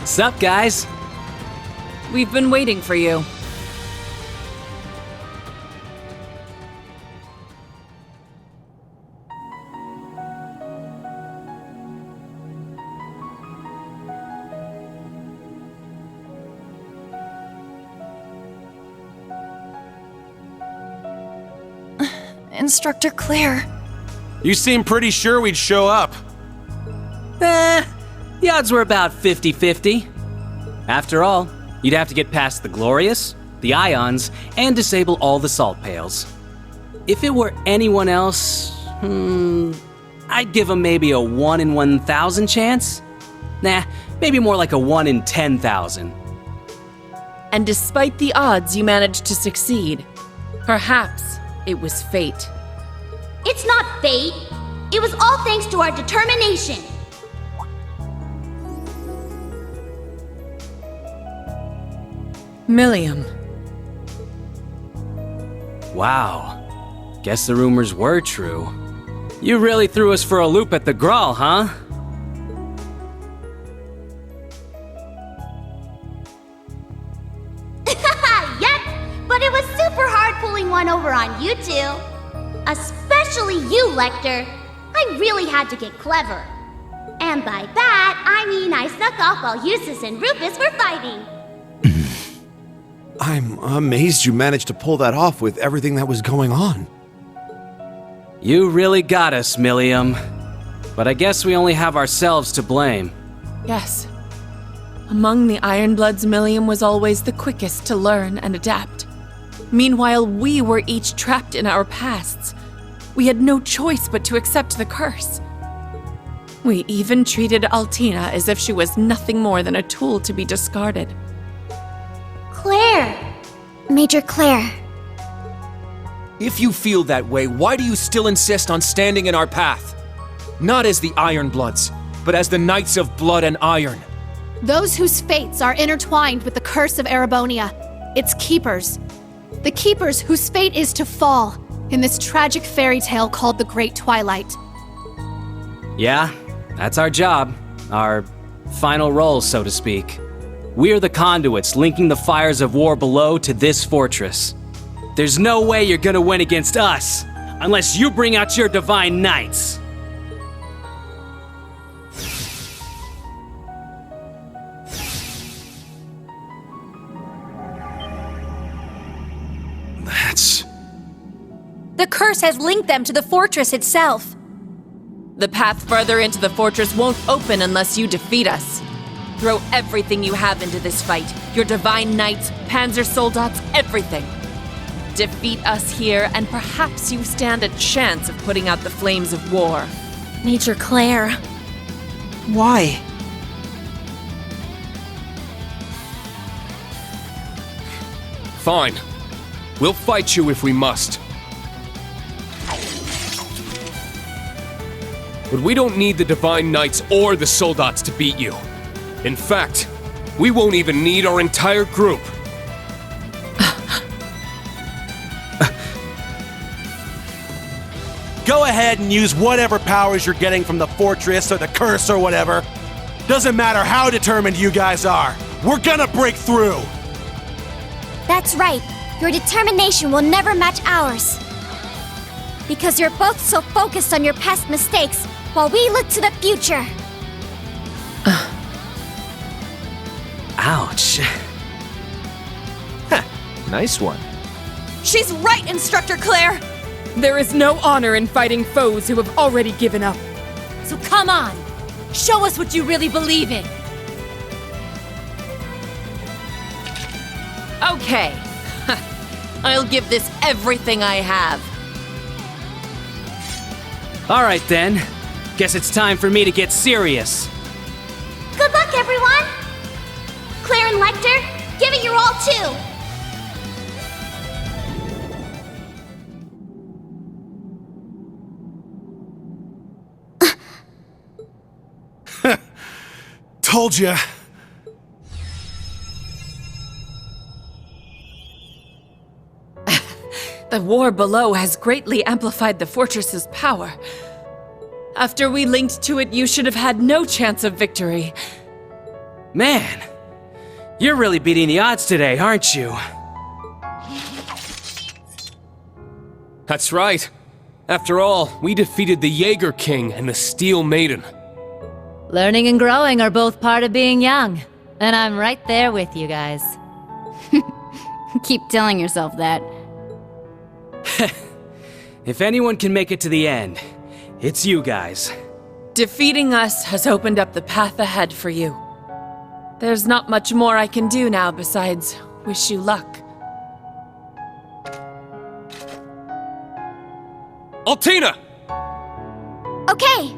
Sup, guys? We've been waiting for you. Instructor Claire. You seem pretty sure we'd show up. The odds were about 50-50. After all, you'd have to get past the Glorious, the Ions, and disable all the salt pails. If it were anyone else, I'd give them maybe a 1 in 1,000 chance. Nah, maybe more like a 1 in 10,000. And despite the odds, you managed to succeed. Perhaps it was fate. It's not fate. It was all thanks to our determination. Milliam. Wow. Guess the rumors were true. You really threw us for a loop at the Graal, huh? Yep, but it was super hard pulling one over on you two. Especially you, Lecther. I really had to get clever. And by that, I mean I snuck off while Eustace and Rufus were fighting. I'm amazed you managed to pull that off with everything that was going on. You really got us, Milliam. But I guess we only have ourselves to blame. Yes. Among the Ironbloods, Milliam was always the quickest to learn and adapt. Meanwhile, we were each trapped in our pasts. We had no choice but to accept the curse. We even treated Altina as if she was nothing more than a tool to be discarded. Claire! Major Claire. If you feel that way, why do you still insist on standing in our path? Not as the Ironbloods, but as the Knights of Blood and Iron. Those whose fates are intertwined with the curse of Erebonia. Its keepers. The keepers whose fate is to fall in this tragic fairy tale called the Great Twilight. Yeah, that's our job. Our final role, so to speak. We're the conduits linking the fires of war below to this fortress. There's no way you're gonna win against us, unless you bring out your divine knights. That's... The curse has linked them to the fortress itself. The path further into the fortress won't open unless you defeat us. Throw everything you have into this fight. Your divine knights, panzer soldats, everything. Defeat us here, and perhaps you stand a chance of putting out the flames of war. Major Claire. Why? Fine. We'll fight you if we must. But we don't need the Divine Knights or the Soldats to beat you. In fact, we won't even need our entire group. Go ahead and use whatever powers you're getting from the fortress or the curse or whatever. Doesn't matter how determined you guys are. We're gonna break through. That's right. Your determination will never match ours. Because you're both so focused on your past mistakes, while we look to the future. Ouch. Nice one. She's right, Instructor Claire! There is no honor in fighting foes who have already given up. So come on, show us what you really believe in. Okay. I'll give this everything I have. All right then. Guess it's time for me to get serious. Good luck, everyone! Claire and Lecther, give it your all, too! Told ya. The war below has greatly amplified the fortress's power. After we linked to it, you should have had no chance of victory. Man, you're really beating the odds today, aren't you? That's right. After all, we defeated the Jaeger King and the Steel Maiden. Learning and growing are both part of being young. And I'm right there with you guys. Keep telling yourself that. If anyone can make it to the end, it's you guys. Defeating us has opened up the path ahead for you. There's not much more I can do now besides wish you luck. Altina! Okay.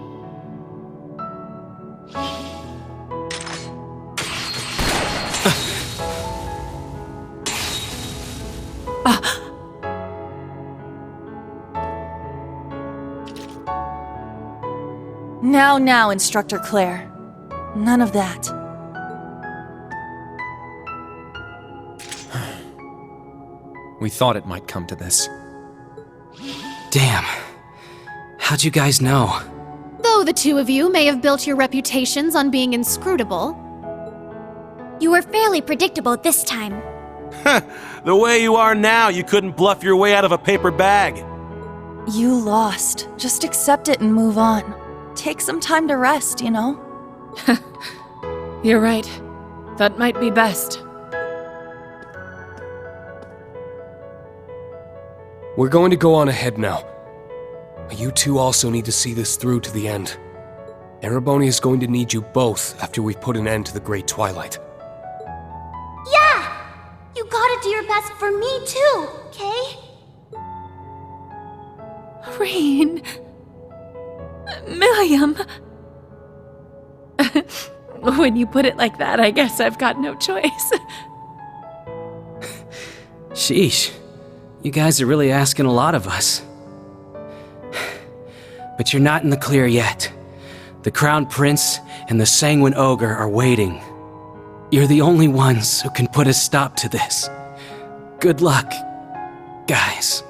Now, Instructor Claire. None of that. We thought it might come to this. Damn. How'd you guys know? Though the two of you may have built your reputations on being inscrutable, You were fairly predictable this time. The way you are now, you couldn't bluff your way out of a paper bag. You lost. Just accept it and move on. Take some time to rest, you know? You're right. That might be best. We're going to go on ahead now. But you two also need to see this through to the end. Erebonia is going to need you both after we put an end to the Great Twilight. Yeah! You gotta do your best for me too, okay? Rain. Milliam. When you put it like that, I guess I've got no choice. Sheesh. You guys are really asking a lot of us. But you're not in the clear yet. The Crown Prince and the Sanguine Ogre are waiting. You're the only ones who can put a stop to this. Good luck, guys.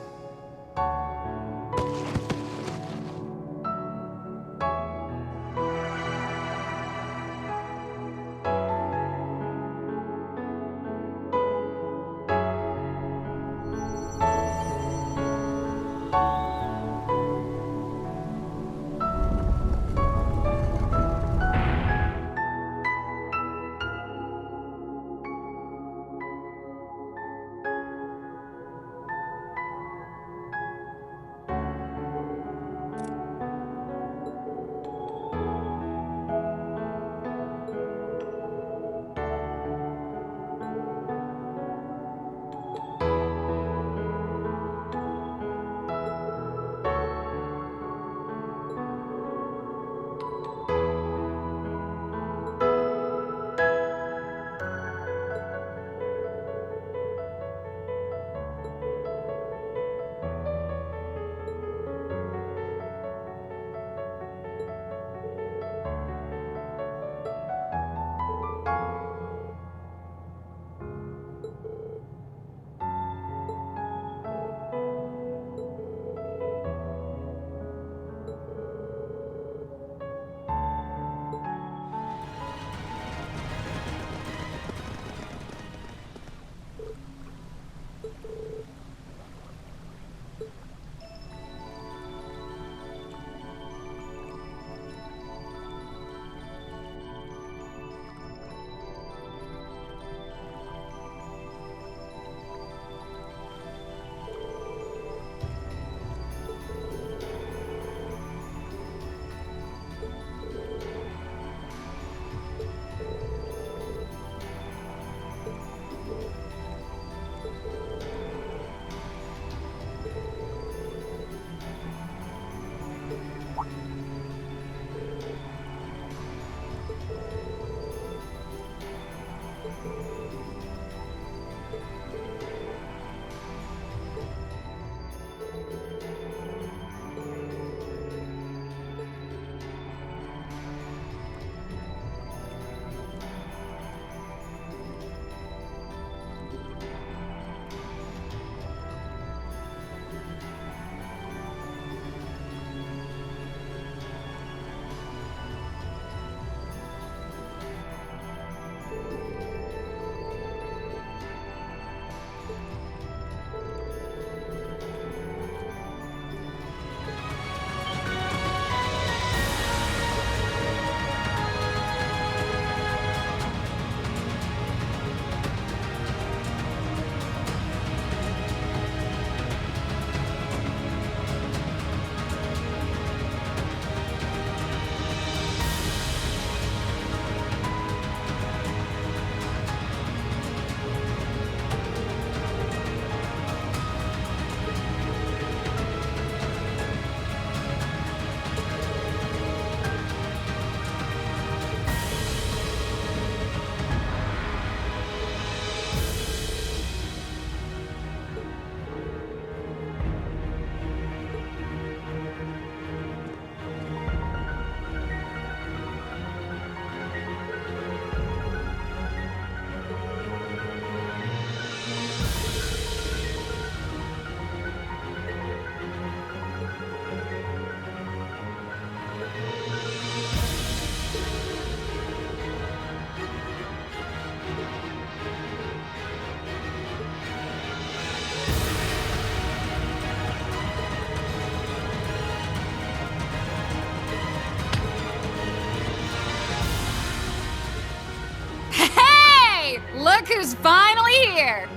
Look who's finally here!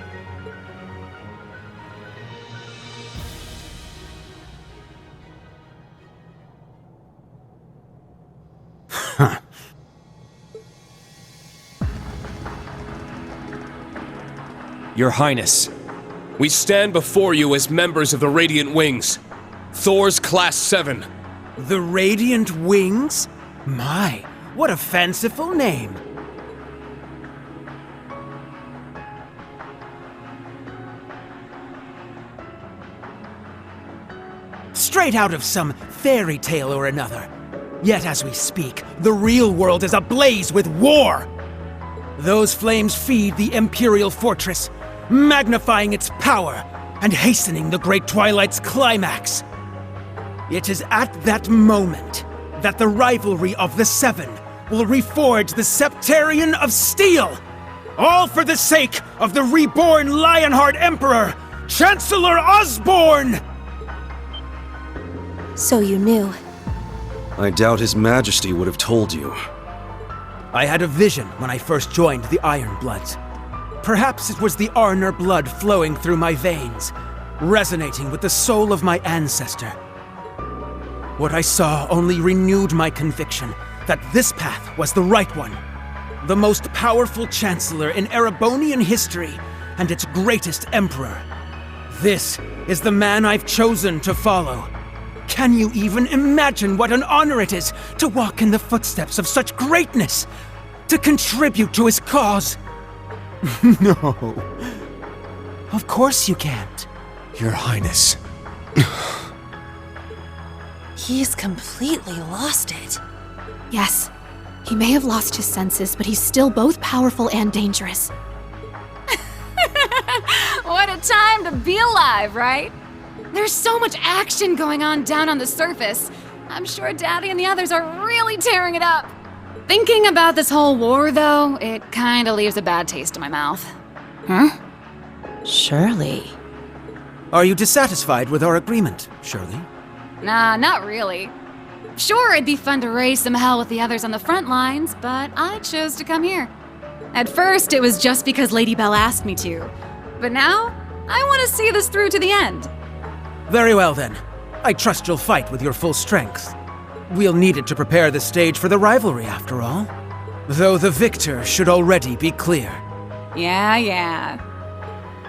Your Highness, we stand before you as members of the Radiant Wings, Thor's Class 7. The Radiant Wings? My, what a fanciful name. Straight out of some fairy tale or another. Yet as we speak, the real world is ablaze with war! Those flames feed the Empyreal Fortress, magnifying its power and hastening the Great Twilight's climax. It is at that moment that the rivalry of the Seven will reforge the Septarian of Steel, all for the sake of the reborn Lionheart Emperor, Chancellor Osborne! So you knew. I doubt His Majesty would have told you. I had a vision when I first joined the Ironbloods. Perhaps it was the Arner blood flowing through my veins, resonating with the soul of my ancestor. What I saw only renewed my conviction that this path was the right one. The most powerful Chancellor in Erebonian history, and its greatest Emperor. This is the man I've chosen to follow. Can you even imagine what an honor it is to walk in the footsteps of such greatness? To contribute to his cause? No. Of course you can't. Your Highness. He's completely lost it. Yes, he may have lost his senses, but he's still both powerful and dangerous. What a time to be alive, right? There's so much action going on down on the surface. I'm sure Daddy and the others are really tearing it up. Thinking about this whole war, though, it kinda leaves a bad taste in my mouth. Huh? Shirley. Are you dissatisfied with our agreement, Shirley? Nah, not really. Sure, it'd be fun to raise some hell with the others on the front lines, but I chose to come here. At first, it was just because Lady Belle asked me to. But now, I want to see this through to the end. Very well then. I trust you'll fight with your full strength. We'll need it to prepare the stage for the rivalry, after all. Though the victor should already be clear. Yeah.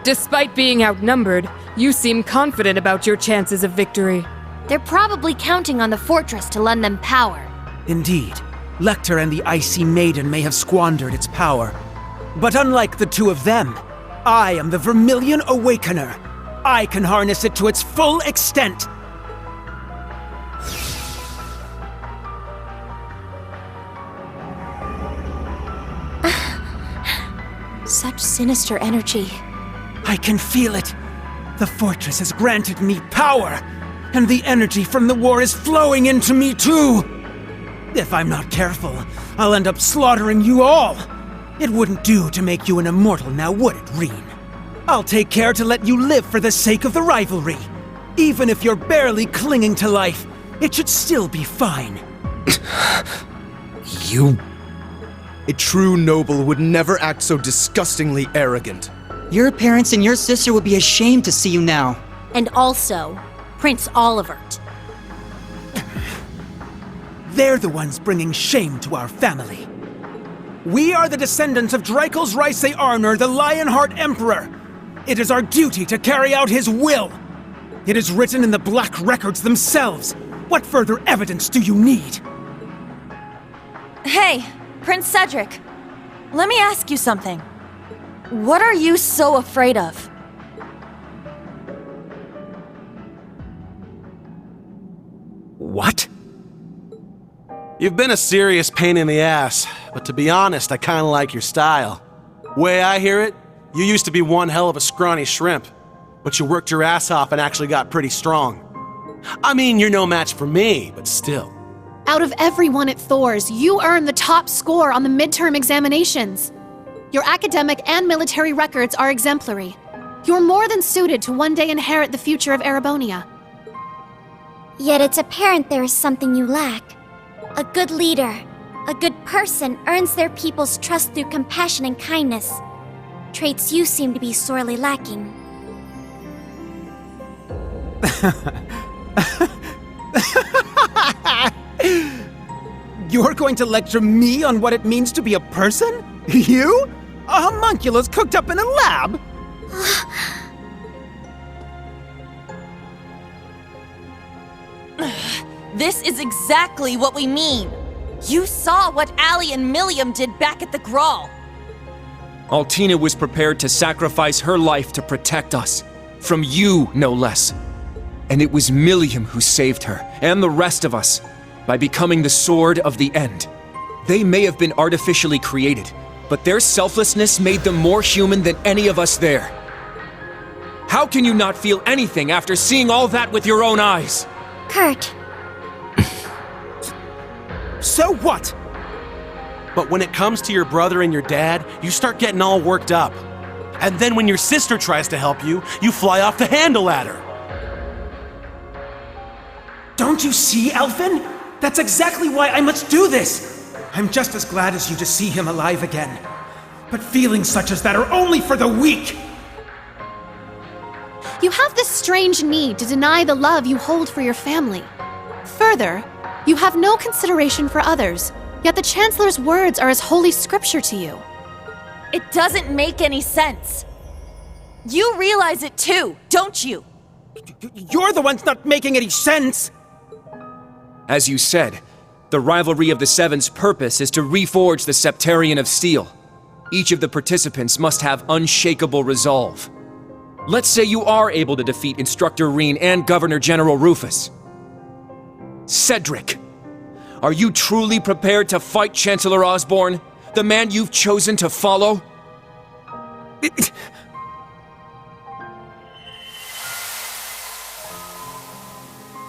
Despite being outnumbered, you seem confident about your chances of victory. They're probably counting on the fortress to lend them power. Indeed, Lecther and the Icy Maiden may have squandered its power. But unlike the two of them, I am the Vermilion Awakener. I can harness it to its full extent. Such sinister energy. I can feel it. The fortress has granted me power, and the energy from the war is flowing into me too. If I'm not careful, I'll end up slaughtering you all. It wouldn't do to make you an immortal now, would it, Reen? I'll take care to let you live for the sake of the rivalry. Even if you're barely clinging to life, it should still be fine. You... A true noble would never act so disgustingly arrogant. Your parents and your sister would be ashamed to see you now. And also, Prince Olivert. They're the ones bringing shame to our family. We are the descendants of Dreikel's Reise Arner, the Lionheart Emperor. It is our duty to carry out his will. It is written in the Black Records themselves. What further evidence do you need? Hey, Prince Cedric. Let me ask you something. What are you so afraid of? What? You've been a serious pain in the ass, but to be honest, I kinda like your style. Way I hear it, you used to be one hell of a scrawny shrimp, but you worked your ass off and actually got pretty strong. I mean, you're no match for me, but still. Out of everyone at Thor's, you earned the top score on the midterm examinations. Your academic and military records are exemplary. You're more than suited to one day inherit the future of Erebonia. Yet it's apparent there is something you lack. A good leader, a good person earns their people's trust through compassion and kindness. Traits you seem to be sorely lacking. You're going to lecture me on what it means to be a person? You? A homunculus cooked up in a lab? This is exactly what we mean. You saw what Allie and Milliam did back at the Grawl. Altina was prepared to sacrifice her life to protect us. From you, no less. And it was Milliam who saved her, and the rest of us, by becoming the Sword of the End. They may have been artificially created, but their selflessness made them more human than any of us there. How can you not feel anything after seeing all that with your own eyes? Kurt. So what? But when it comes to your brother and your dad, you start getting all worked up. And then when your sister tries to help you, you fly off the handle at her. Don't you see, Elfin? That's exactly why I must do this! I'm just as glad as you to see him alive again. But feelings such as that are only for the weak! You have this strange need to deny the love you hold for your family. Further, you have no consideration for others, yet the Chancellor's words are as holy scripture to you. It doesn't make any sense. You realize it too, don't you? You're the ones not making any sense! As you said, the rivalry of the Seven's purpose is to reforge the Septarian of Steel. Each of the participants must have unshakable resolve. Let's say you are able to defeat Instructor Reen and Governor General Rufus. Cedric, are you truly prepared to fight Chancellor Osborne, the man you've chosen to follow?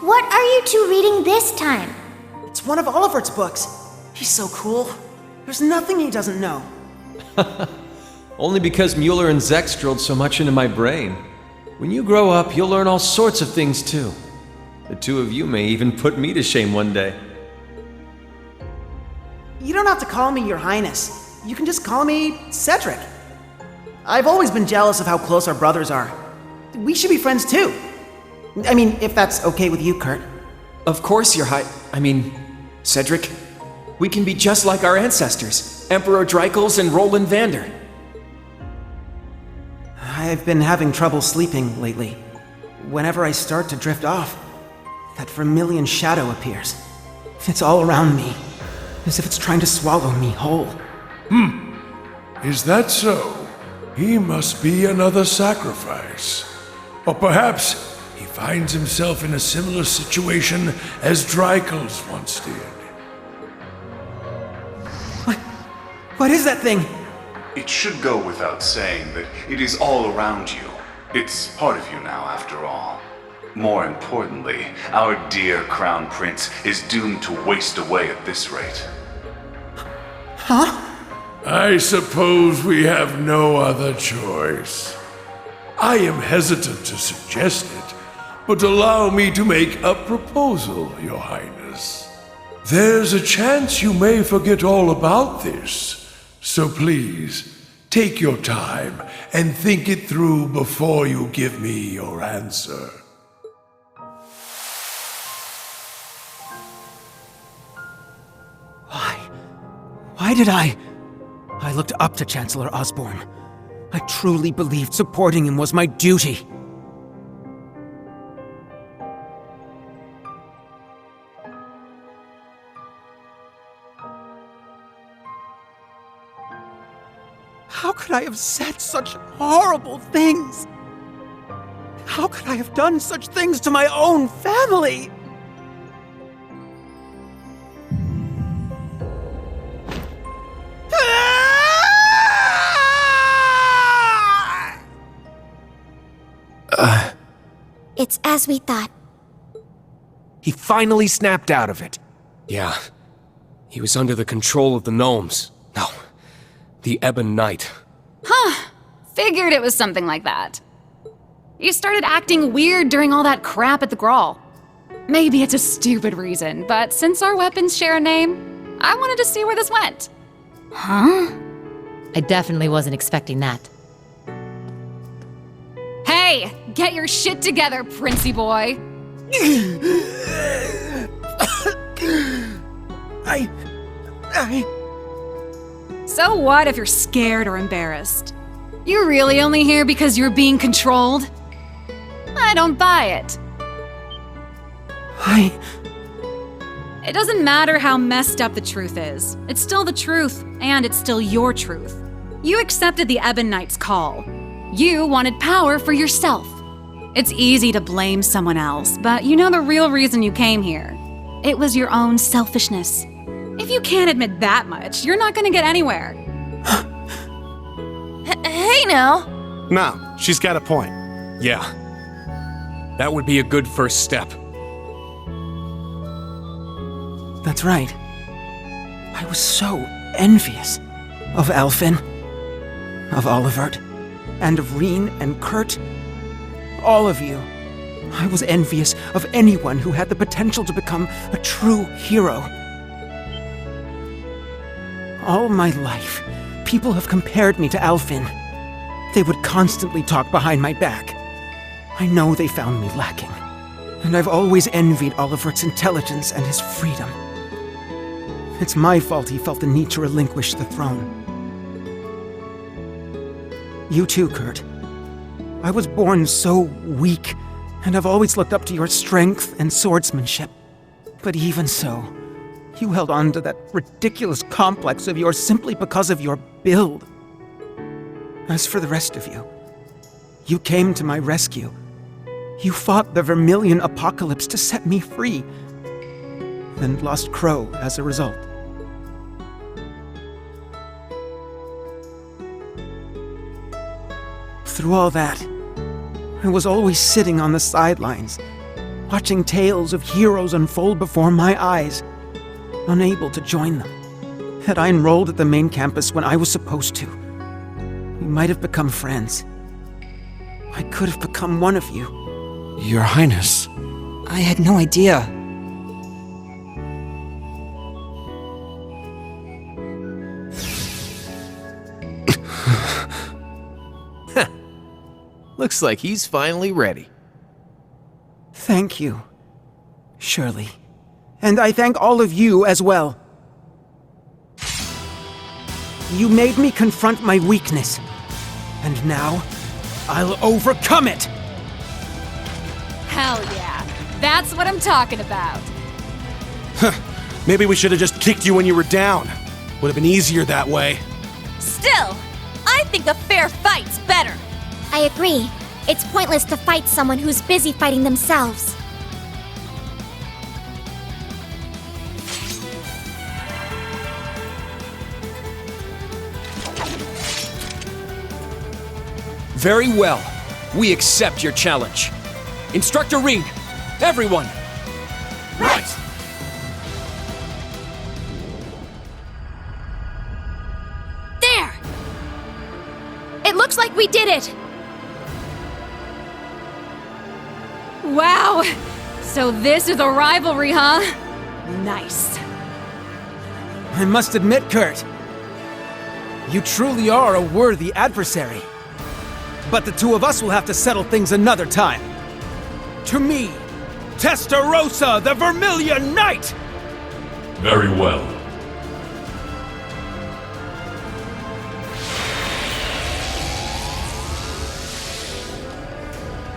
What are you two reading this time? It's one of Olivert's books. He's so cool. There's nothing he doesn't know. Only because Mueller and Zex drilled so much into my brain. When you grow up, you'll learn all sorts of things too. The two of you may even put me to shame one day. You don't have to call me Your Highness. You can just call me Cedric. I've always been jealous of how close our brothers are. We should be friends too. I mean, if that's okay with you, Kurt. Of course, Cedric. We can be just like our ancestors, Emperor Dreikels and Roland Vander. I've been having trouble sleeping lately. Whenever I start to drift off, that vermilion shadow appears. It's all around me, as if it's trying to swallow me whole. Is that so? He must be another sacrifice. Or perhaps he finds himself in a similar situation as Dreikels once did. What is that thing? It should go without saying that it is all around you. It's part of you now, after all. More importantly, our dear Crown Prince is doomed to waste away at this rate. Huh? I suppose we have no other choice. I am hesitant to suggest it, but allow me to make a proposal, Your Highness. There's a chance you may forget all about this, so please, take your time and think it through before you give me your answer. Why did I looked up to Chancellor Osborne. I truly believed supporting him was my duty. How could I have said such horrible things? How could I have done such things to my own family? It's as we thought. He finally snapped out of it. Yeah, he was under the control of the gnomes. No, the Ebon Knight. Huh, figured it was something like that. You started acting weird during all that crap at the Grawl. Maybe it's a stupid reason, but since our weapons share a name, I wanted to see where this went. Huh? I definitely wasn't expecting that. Hey, get your shit together, Princey boy. So what if you're scared or embarrassed? You're really only here because you're being controlled? I don't buy it. It doesn't matter how messed up the truth is. It's still the truth, and it's still your truth. You accepted the Ebon Knight's call. You wanted power for yourself. It's easy to blame someone else, but you know the real reason you came here. It was your own selfishness. If you can't admit that much, you're not gonna get anywhere. Hey now! No, she's got a point. Yeah. That would be a good first step. That's right. I was so envious of Alfin, of Olivert, and of Reen and Kurt. All of you. I was envious of anyone who had the potential to become a true hero. All my life, people have compared me to Alfin. They would constantly talk behind my back. I know they found me lacking, and I've always envied Olivert's intelligence and his freedom. It's my fault he felt the need to relinquish the throne. You too, Kurt. I was born so weak, and I've always looked up to your strength and swordsmanship. But even so, you held on to that ridiculous complex of yours simply because of your build. As for the rest of you, you came to my rescue. You fought the Vermilion apocalypse to set me free, and lost Crow as a result. Through all that, I was always sitting on the sidelines, watching tales of heroes unfold before my eyes, unable to join them. Had I enrolled at the main campus when I was supposed to, we might have become friends. I could have become one of you. Your Highness. I had no idea. Looks like he's finally ready. Thank you, Shirley. And I thank all of you as well. You made me confront my weakness, and now I'll overcome it! Hell yeah, that's what I'm talking about. Maybe we should have just kicked you when you were down. Would have been easier that way. Still, I think a fair fight's better. I agree. It's pointless to fight someone who's busy fighting themselves. Very well. We accept your challenge. Instructor Reen, everyone! Right! There! It looks like we did it! Wow! So this is a rivalry, huh? Nice. I must admit, Kurt, you truly are a worthy adversary. But the two of us will have to settle things another time. To me, Testarossa, the Vermilion Knight! Very well.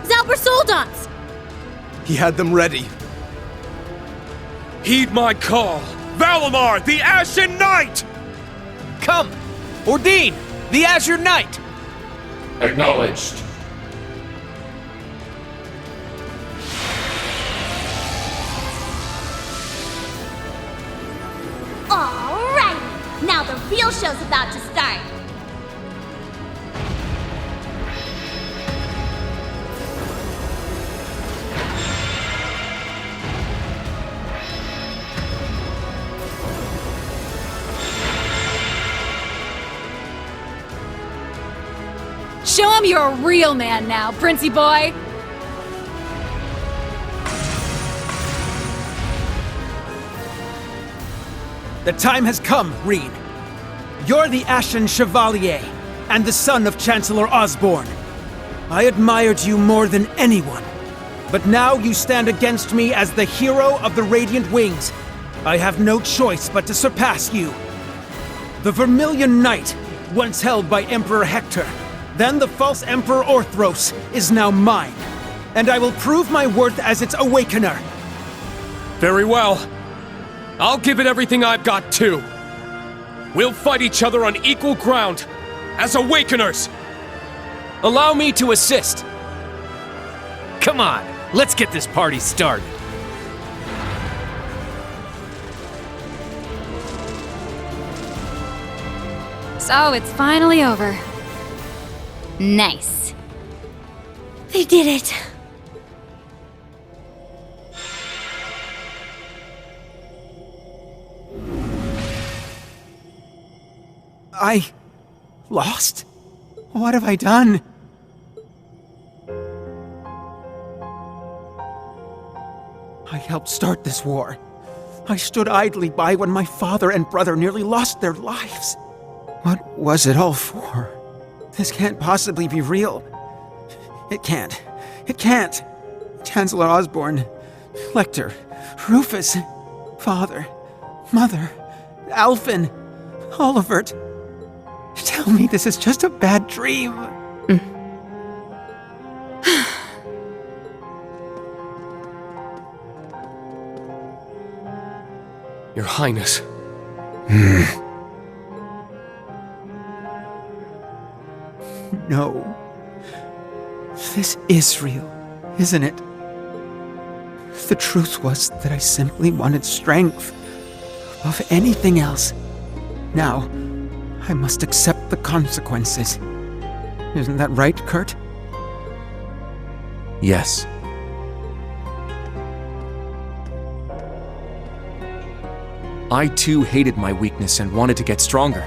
Zalber Soldans! He had them ready. Heed my call! Valimar, the Ashen Knight! Come! Ordine, the Azure Knight! Acknowledged. Alright, now the real show's about to start. Show him you're a real man now, Princey boy! The time has come, Reen. You're the Ashen Chevalier, and the son of Chancellor Osborne. I admired you more than anyone. But now you stand against me as the hero of the Radiant Wings. I have no choice but to surpass you. The Vermilion Knight, once held by Emperor Hector, then the false Emperor Orthros, is now mine. And I will prove my worth as its awakener. Very well. I'll give it everything I've got, too. We'll fight each other on equal ground, as awakeners. Allow me to assist. Come on, let's get this party started. So it's finally over. Nice. They did it. I lost? What have I done? I helped start this war. I stood idly by when my father and brother nearly lost their lives. What was it all for? This can't possibly be real. It can't. It can't. Chancellor Osborne, Lecther, Rufus, Father, Mother, Alphen, Olivert. Tell me this is just a bad dream. Your Highness. No. This is real, isn't it? The truth was that I simply wanted strength above anything else. Now, I must accept the consequences. Isn't that right, Kurt? Yes. I too hated my weakness and wanted to get stronger.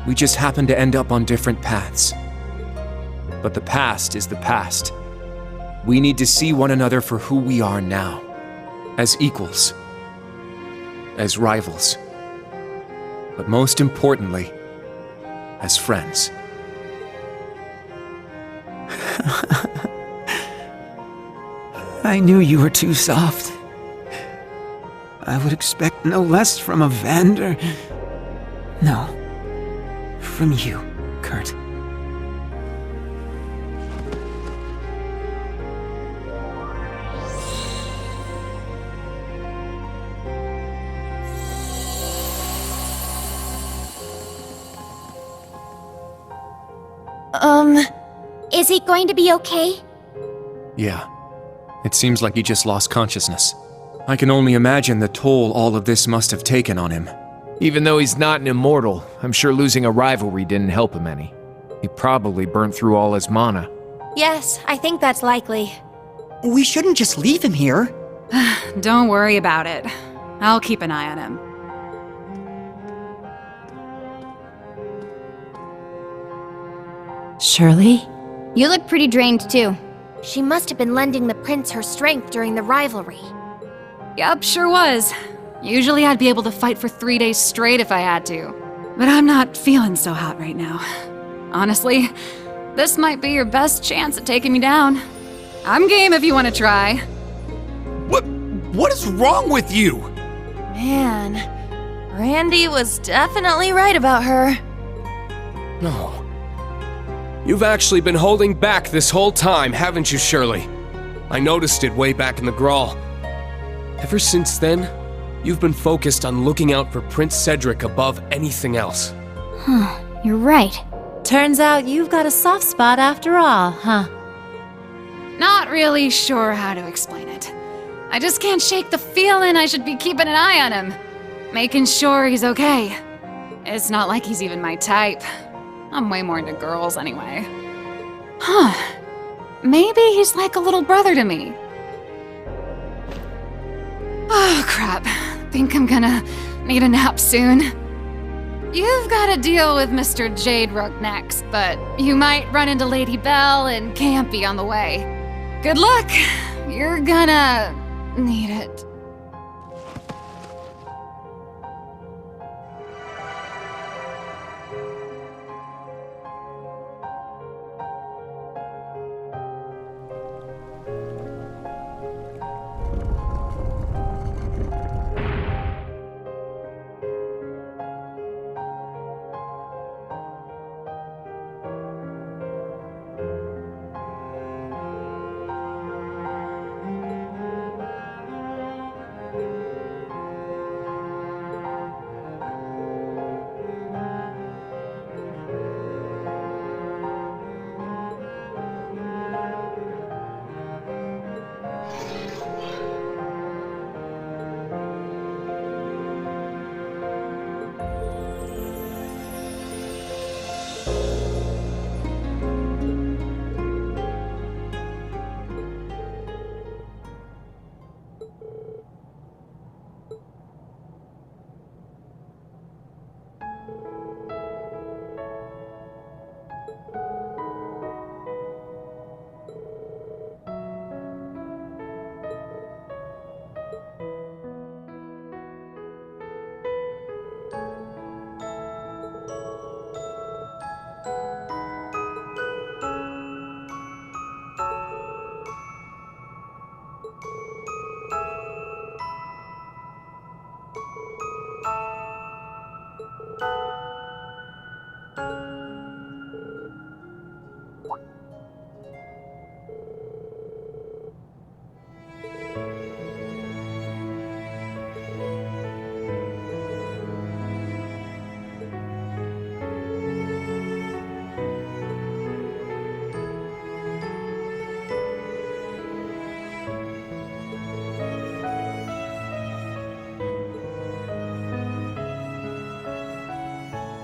We just happened to end up on different paths. But the past is the past. We need to see one another for who we are now. As equals. As rivals. But most importantly, as friends. I knew you were too soft. I would expect no less from a Vander. No. From you, Kurt. Is he going to be okay? Yeah. It seems like he just lost consciousness. I can only imagine the toll all of this must have taken on him. Even though he's not an immortal, I'm sure losing a rivalry didn't help him any. He probably burnt through all his mana. Yes, I think that's likely. We shouldn't just leave him here. Don't worry about it. I'll keep an eye on him. Shirley? You look pretty drained too. She must have been lending the prince her strength during the rivalry. Yup, sure was. Usually I'd be able to fight for 3 days straight if I had to. But I'm not feeling so hot right now. Honestly, this might be your best chance at taking me down. I'm game if you want to try. What is wrong with you? Man, Randy was definitely right about her. No. You've actually been holding back this whole time, haven't you, Shirley? I noticed it way back in the Grawl. Ever since then, you've been focused on looking out for Prince Cedric above anything else. You're right. Turns out you've got a soft spot after all, huh? Not really sure how to explain it. I just can't shake the feeling I should be keeping an eye on him. Making sure he's okay. It's not like he's even my type. I'm way more into girls anyway. Huh. Maybe he's like a little brother to me. Oh, crap. Think I'm gonna need a nap soon. You've got to deal with Mr. Jade Rook next, but you might run into Lady Belle and Campy on the way. Good luck. You're gonna need it.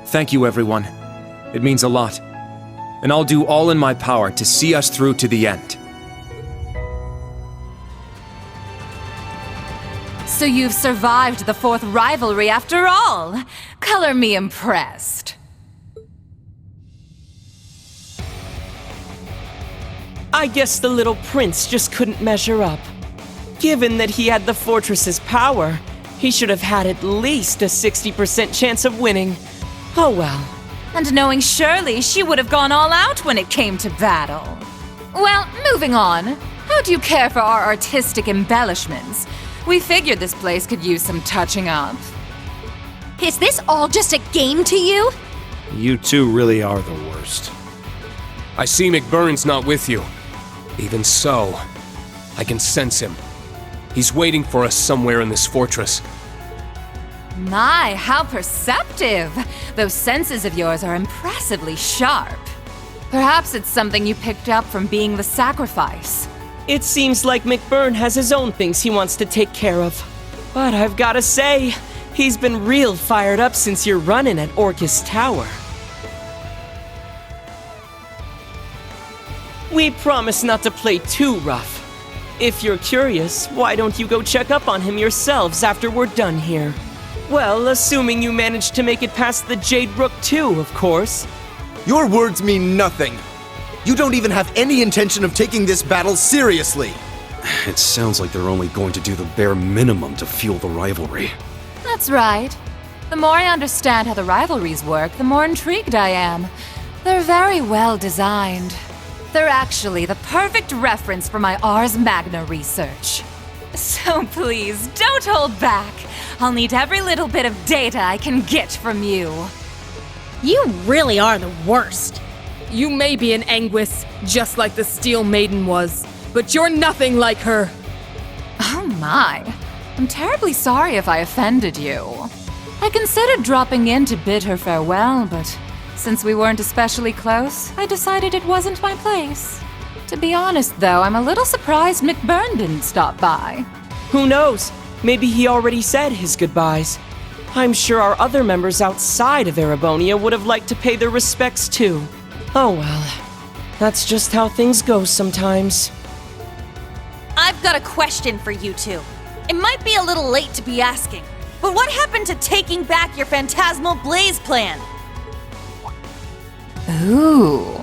Thank you, everyone. It means a lot. And I'll do all in my power to see us through to the end. So you've survived the 4th rivalry after all. Color me impressed. I guess the little prince just couldn't measure up. Given that he had the fortress's power, he should have had at least a 60% chance of winning. Oh well. And knowing Shirley, she would have gone all out when it came to battle. Well, moving on. How do you care for our artistic embellishments? We figured this place could use some touching up. Is this all just a game to you? You two really are the worst. I see McBurn's not with you. Even so, I can sense him. He's waiting for us somewhere in this fortress. My, how perceptive! Those senses of yours are impressively sharp. Perhaps it's something you picked up from being the sacrifice. It seems like McBurn has his own things he wants to take care of. But I've gotta say, he's been real fired up since your run-in at Orcus Tower. We promise not to play too rough. If you're curious, why don't you go check up on him yourselves after we're done here? Well, assuming you managed to make it past the Jade Rook too, of course. Your words mean nothing. You don't even have any intention of taking this battle seriously. It sounds like they're only going to do the bare minimum to fuel the rivalry. That's right. The more I understand how the rivalries work, the more intrigued I am. They're very well designed. They're actually the perfect reference for my Ars Magna research. So please, don't hold back. I'll need every little bit of data I can get from you. You really are the worst. You may be an Anguis, just like the Steel Maiden was, but you're nothing like her. Oh my. I'm terribly sorry if I offended you. I considered dropping in to bid her farewell, but since we weren't especially close, I decided it wasn't my place. To be honest, though, I'm a little surprised McBurn didn't stop by. Who knows? Maybe he already said his goodbyes. I'm sure our other members outside of Erebonia would have liked to pay their respects too. Oh well, that's just how things go sometimes. I've got a question for you two. It might be a little late to be asking, but what happened to taking back your Phantasmal Blaze plan? Ooh.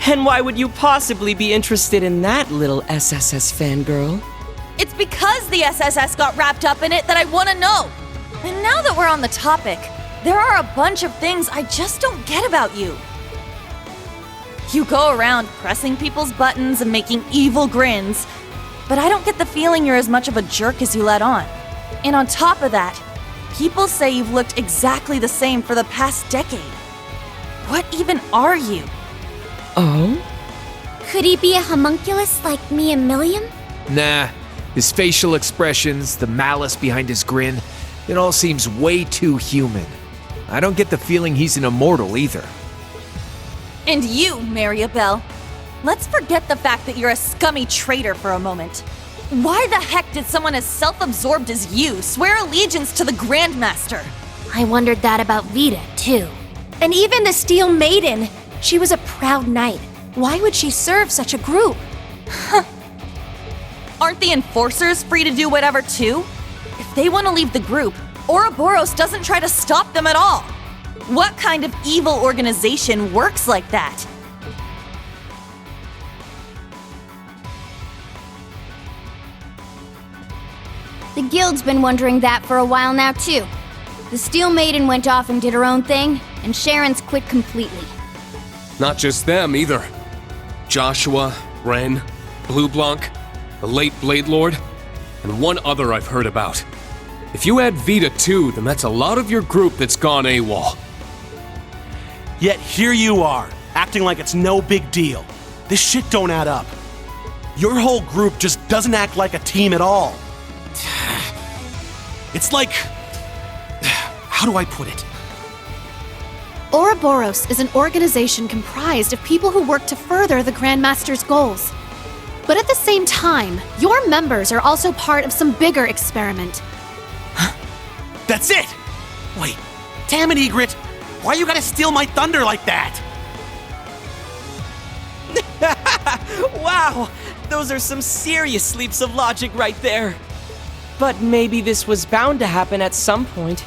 And why would you possibly be interested in that, little SSS fangirl? It's because the SSS got wrapped up in it that I want to know. And now that we're on the topic, there are a bunch of things I just don't get about you. You go around pressing people's buttons and making evil grins, but I don't get the feeling you're as much of a jerk as you let on. And on top of that, people say you've looked exactly the same for the past decade. What even are you? Oh? Could he be a homunculus like me and Milliam? Nah. His facial expressions, the malice behind his grin, it all seems way too human. I don't get the feeling he's an immortal either. And you, Mariabell. Let's forget the fact that you're a scummy traitor for a moment. Why the heck did someone as self-absorbed as you swear allegiance to the Grandmaster? I wondered that about Vita, too. And even the Steel Maiden. She was a proud knight. Why would she serve such a group? Aren't the Enforcers free to do whatever, too? If they want to leave the group, Ouroboros doesn't try to stop them at all. What kind of evil organization works like that? The Guild's been wondering that for a while now, too. The Steel Maiden went off and did her own thing, and Sharon's quit completely. Not just them, either. Joshua, Ren, Blue Blanc, the late Blade Lord, and one other I've heard about. If you add Vita too, then that's a lot of your group that's gone AWOL. Yet here you are, acting like it's no big deal. This shit don't add up. Your whole group just doesn't act like a team at all. It's like... how do I put it? Ouroboros is an organization comprised of people who work to further the Grandmaster's goals. But at the same time, your members are also part of some bigger experiment. That's it! Wait, Damn it, Egret! Why you gotta steal my thunder like that? Wow! Those are some serious leaps of logic right there. But maybe this was bound to happen at some point.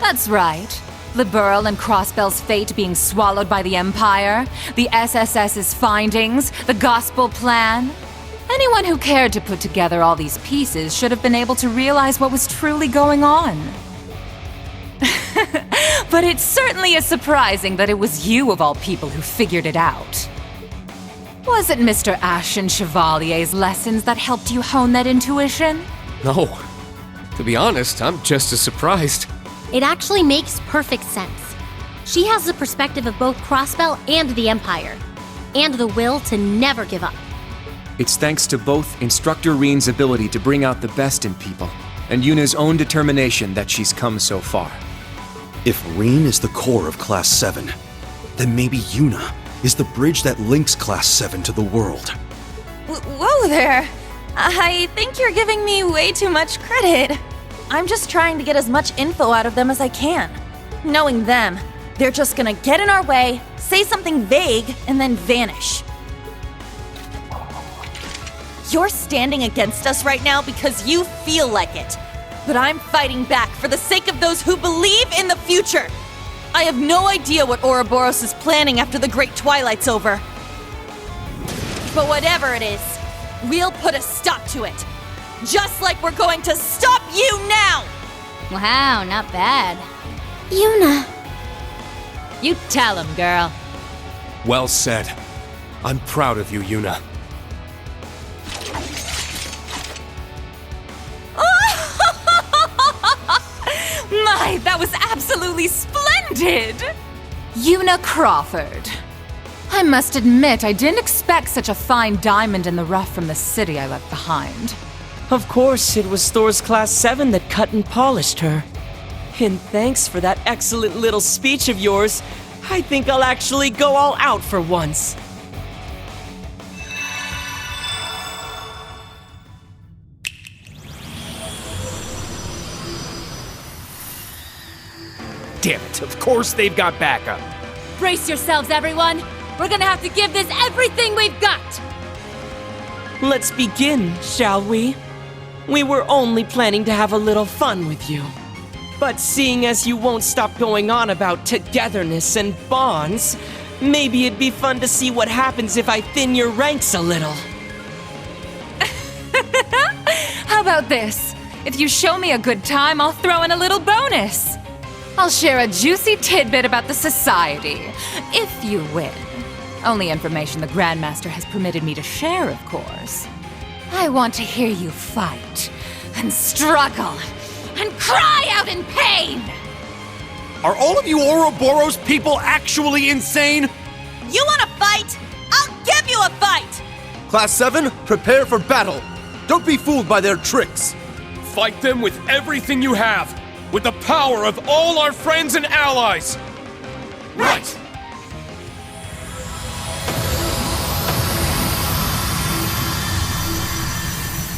That's right. The Burl and Crossbell's fate being swallowed by the Empire, the SSS's findings, the Gospel Plan. Anyone who cared to put together all these pieces should have been able to realize what was truly going on. But it certainly is surprising that it was you of all people who figured it out. Was it Mr. Ashen Chevalier's lessons that helped you hone that intuition? No. To be honest, I'm just as surprised. It actually makes perfect sense. She has the perspective of both Crossbell and the Empire, and the will to never give up. It's thanks to both Instructor Reen's ability to bring out the best in people, and Yuna's own determination that she's come so far. If Reen is the core of Class 7, then maybe Yuna is the bridge that links Class 7 to the world. Whoa there! I think you're giving me way too much credit. I'm just trying to get as much info out of them as I can. Knowing them, they're just gonna get in our way, say something vague, and then vanish. You're standing against us right now because you feel like it. But I'm fighting back for the sake of those who believe in the future. I have no idea what Ouroboros is planning after the Great Twilight's over. But whatever it is, we'll put a stop to it. Just like we're going to stop you now! Wow, not bad. Yuna. You tell him, girl. Well said. I'm proud of you, Yuna. My, that was absolutely splendid! Yuna Crawford. I must admit, I didn't expect such a fine diamond in the rough from the city I left behind. Of course, it was Thor's Class 7 that cut and polished her. And thanks for that excellent little speech of yours. I think I'll actually go all out for once. Damn it, of course they've got backup. Brace yourselves, everyone. We're gonna have to give this everything we've got. Let's begin, shall we? We were only planning to have a little fun with you. But seeing as you won't stop going on about togetherness and bonds, maybe it'd be fun to see what happens if I thin your ranks a little. How about this? If you show me a good time, I'll throw in a little bonus. I'll share a juicy tidbit about the society, if you win. Only information the Grandmaster has permitted me to share, of course. I want to hear you fight, and struggle, and cry out in pain! Are all of you Ouroboros people actually insane? You wanna fight? I'll give you a fight! Class 7, prepare for battle. Don't be fooled by their tricks. Fight them with everything you have, with the power of all our friends and allies! Right!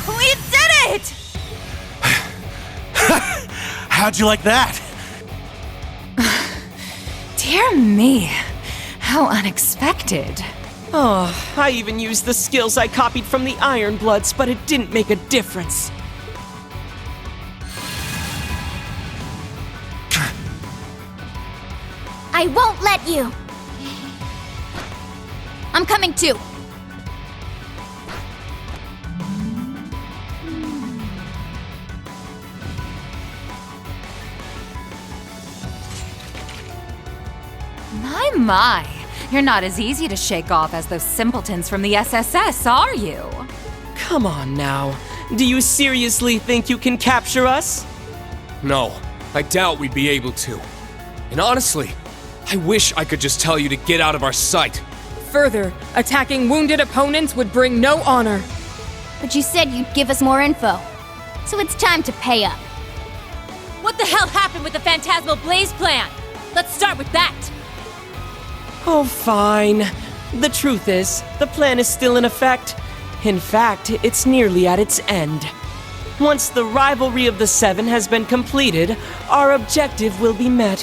We did it! How'd you like that? Dear me, how unexpected. Oh, I even used the skills I copied from the Iron Bloods, but it didn't make a difference. I won't let you. I'm coming too. My. You're not as easy to shake off as those simpletons from the SSS, are you? Come on now. Do you seriously think you can capture us? No, I doubt we'd be able to. And honestly, I wish I could just tell you to get out of our sight. Further, attacking wounded opponents would bring no honor. But you said you'd give us more info. So it's time to pay up. What the hell happened with the Phantasmal Blaze plan? Let's start with that. Oh, fine. The truth is, the plan is still in effect. In fact, it's nearly at its end. Once the rivalry of the Seven has been completed, our objective will be met.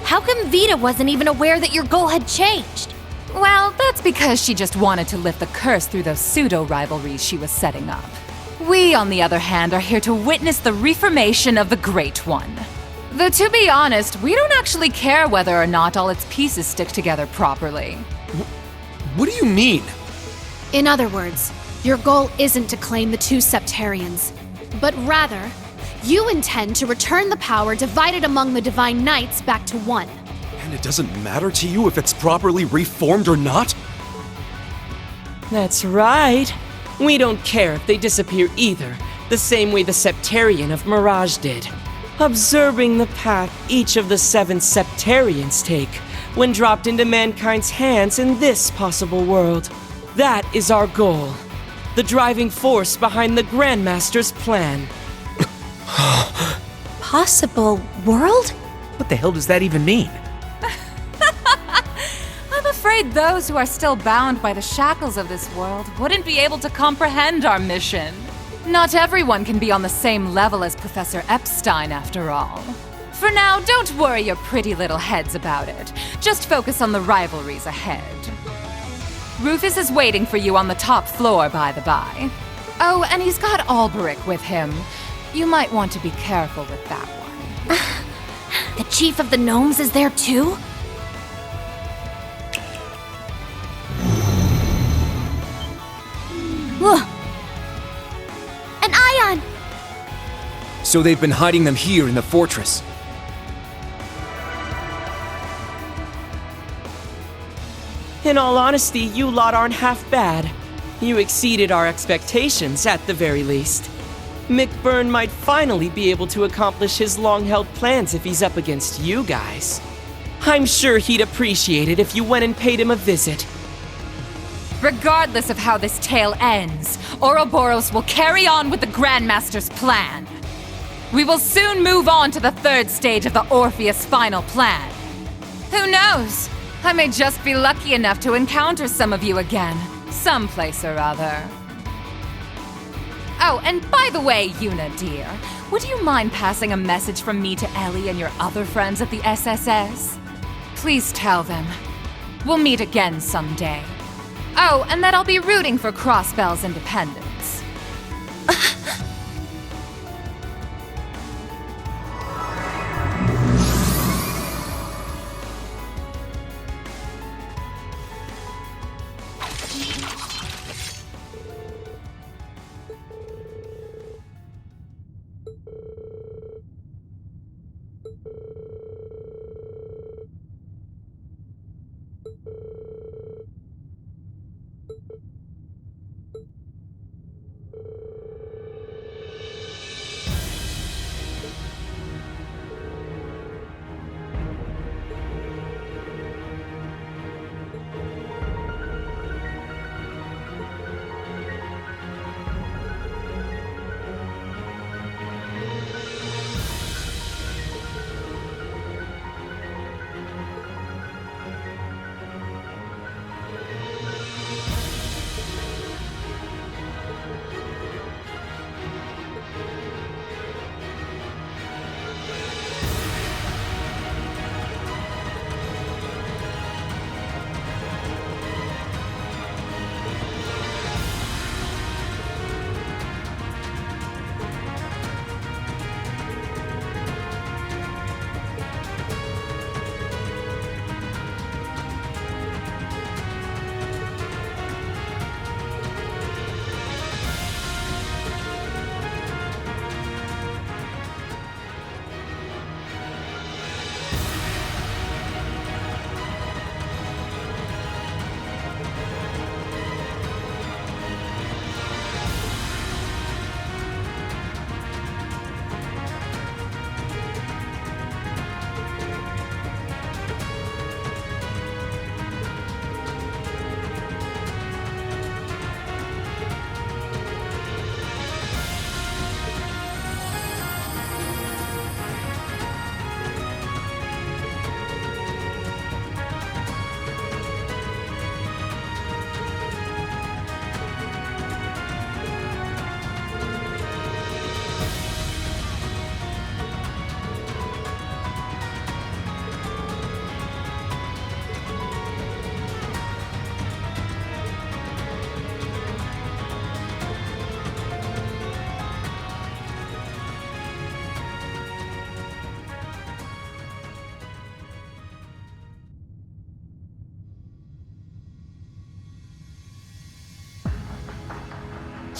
How come Vita wasn't even aware that your goal had changed? Well, that's because she just wanted to lift the curse through those pseudo-rivalries she was setting up. We, on the other hand, are here to witness the reformation of the Great One. Though to be honest, we don't actually care whether or not all its pieces stick together properly. What do you mean? In other words, your goal isn't to claim the two Septarians, but rather, you intend to return the power divided among the Divine Knights back to one. And it doesn't matter to you if it's properly reformed or not? That's right. We don't care if they disappear either, the same way the Septarian of Mirage did. Observing the path each of the 7 Septarians take when dropped into mankind's hands in this possible world. That is our goal. The driving force behind the Grandmaster's plan. Possible world? What the hell does that even mean? I'm afraid those who are still bound by the shackles of this world wouldn't be able to comprehend our mission. Not everyone can be on the same level as Professor Epstein, after all. For now, don't worry your pretty little heads about it. Just focus on the rivalries ahead. Rufus is waiting for you on the top floor, by the by. Oh, and he's got Alberich with him. You might want to be careful with that one. The Chief of the Gnomes is there too? Whoa! An ion! So they've been hiding them here in the fortress. In all honesty, you lot aren't half bad. You exceeded our expectations, at the very least. McBurn might finally be able to accomplish his long-held plans if he's up against you guys. I'm sure he'd appreciate it if you went and paid him a visit. Regardless of how this tale ends, Ouroboros will carry on with the Grandmaster's plan. We will soon move on to the 3rd stage of the Orpheus final plan. Who knows? I may just be lucky enough to encounter some of you again, someplace or other. Oh, and by the way, Yuna dear, would you mind passing a message from me to Ellie and your other friends at the SSS? Please tell them. We'll meet again someday. Oh, and that I'll be rooting for Crossbell's independence.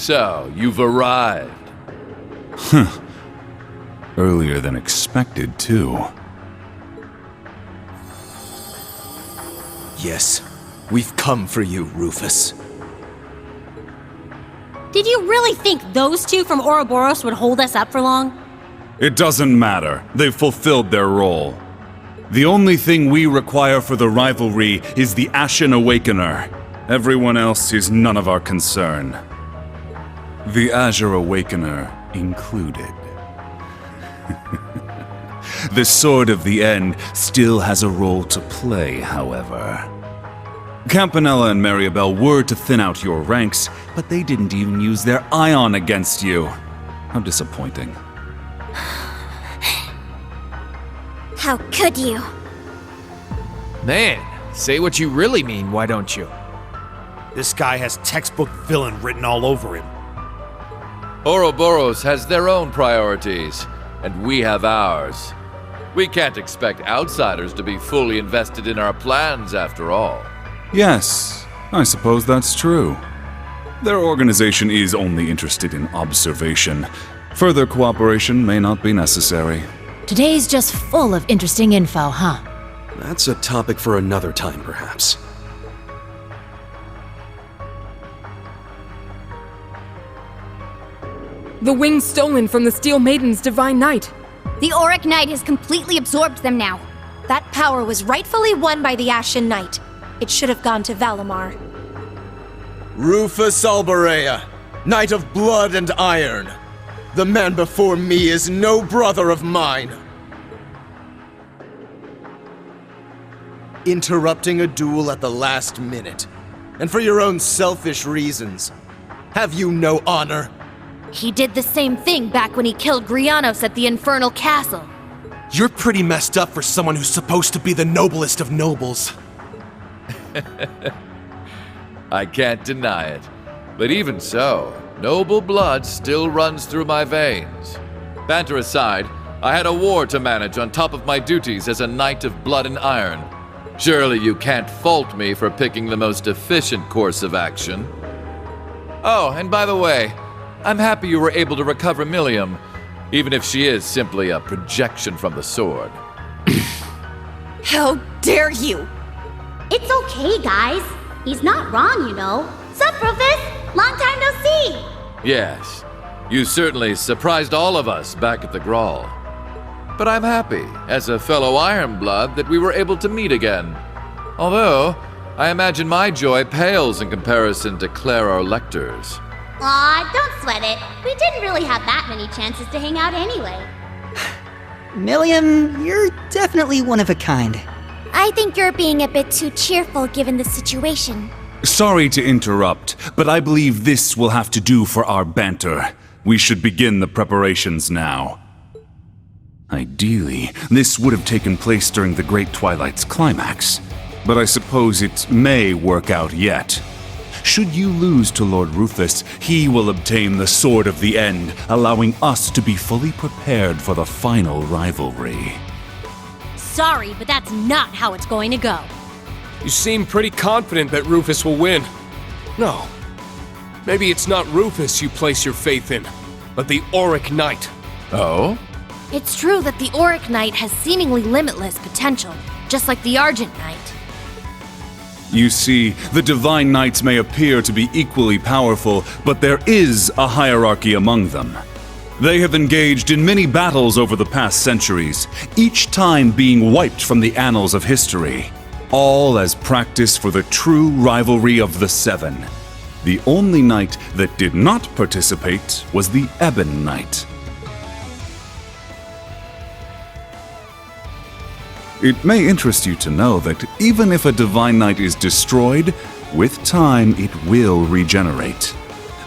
So, you've arrived. Earlier than expected, too. Yes, we've come for you, Rufus. Did you really think those two from Ouroboros would hold us up for long? It doesn't matter. They've fulfilled their role. The only thing we require for the rivalry is the Ashen Awakener. Everyone else is none of our concern. The Azure Awakener included. The Sword of the End still has a role to play, however. Campanella and Mariabell were to thin out your ranks, but they didn't even use their ion against you. How disappointing. How could you? Man, say what you really mean, why don't you? This guy has textbook villain written all over him. Ouroboros has their own priorities, and we have ours. We can't expect outsiders to be fully invested in our plans, after all. Yes, I suppose that's true. Their organization is only interested in observation. Further cooperation may not be necessary. Today's just full of interesting info, huh? That's a topic for another time, perhaps. The wings stolen from the Steel Maiden's Divine Knight. The Auric Knight has completely absorbed them now. That power was rightfully won by the Ashen Knight. It should have gone to Valimar. Rufus Alberea, Knight of Blood and Iron. The man before me is no brother of mine. Interrupting a duel at the last minute, and for your own selfish reasons. Have you no honor? He did the same thing back when he killed Grianos at the Infernal Castle. You're pretty messed up for someone who's supposed to be the noblest of nobles. I can't deny it. But even so, noble blood still runs through my veins. Banter aside, I had a war to manage on top of my duties as a Knight of Blood and Iron. Surely you can't fault me for picking the most efficient course of action. Oh, and by the way, I'm happy you were able to recover Milliam, even if she is simply a projection from the sword. How dare you! It's okay, guys. He's not wrong, you know. Sup, Rufus? Long time no see! Yes, you certainly surprised all of us back at the Grawl. But I'm happy, as a fellow Ironblood, that we were able to meet again. Although, I imagine my joy pales in comparison to Claire or Lecter's. Aw, don't sweat it. We didn't really have that many chances to hang out anyway. Milliam, you're definitely one of a kind. I think you're being a bit too cheerful given the situation. Sorry to interrupt, but I believe this will have to do for our banter. We should begin the preparations now. Ideally, this would have taken place during the Great Twilight's climax, but I suppose it may work out yet. Should you lose to Lord Rufus, he will obtain the Sword of the End, allowing us to be fully prepared for the final rivalry. Sorry, but that's not how it's going to go. You seem pretty confident that Rufus will win. No. Maybe it's not Rufus you place your faith in, but the Auric Knight. Oh? It's true that the Auric Knight has seemingly limitless potential, just like the Argent Knight. You see, the Divine Knights may appear to be equally powerful, but there is a hierarchy among them. They have engaged in many battles over the past centuries, each time being wiped from the annals of history, all as practice for the true rivalry of the Seven. The only knight that did not participate was the Ebon Knight. It may interest you to know that even if a Divine Knight is destroyed, with time it will regenerate.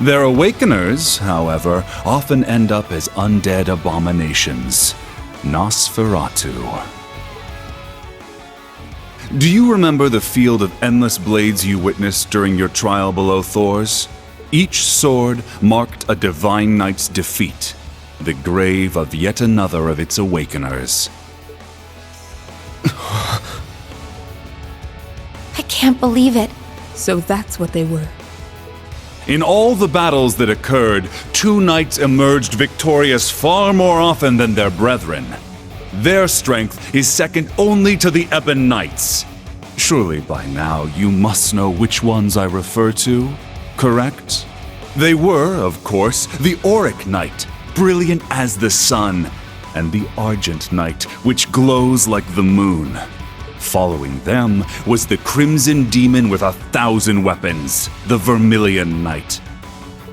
Their awakeners, however, often end up as undead abominations. Nosferatu. Do you remember the field of endless blades you witnessed during your trial below Thor's? Each sword marked a Divine Knight's defeat, the grave of yet another of its awakeners. I can't believe it. So that's what they were. In all the battles that occurred, two knights emerged victorious far more often than their brethren. Their strength is second only to the Ebon Knights. Surely by now you must know which ones I refer to, correct? They were, of course, the Auric Knight, brilliant as the sun, and the Argent Knight, which glows like the moon. Following them was the Crimson Demon with 1,000 weapons, the Vermilion Knight.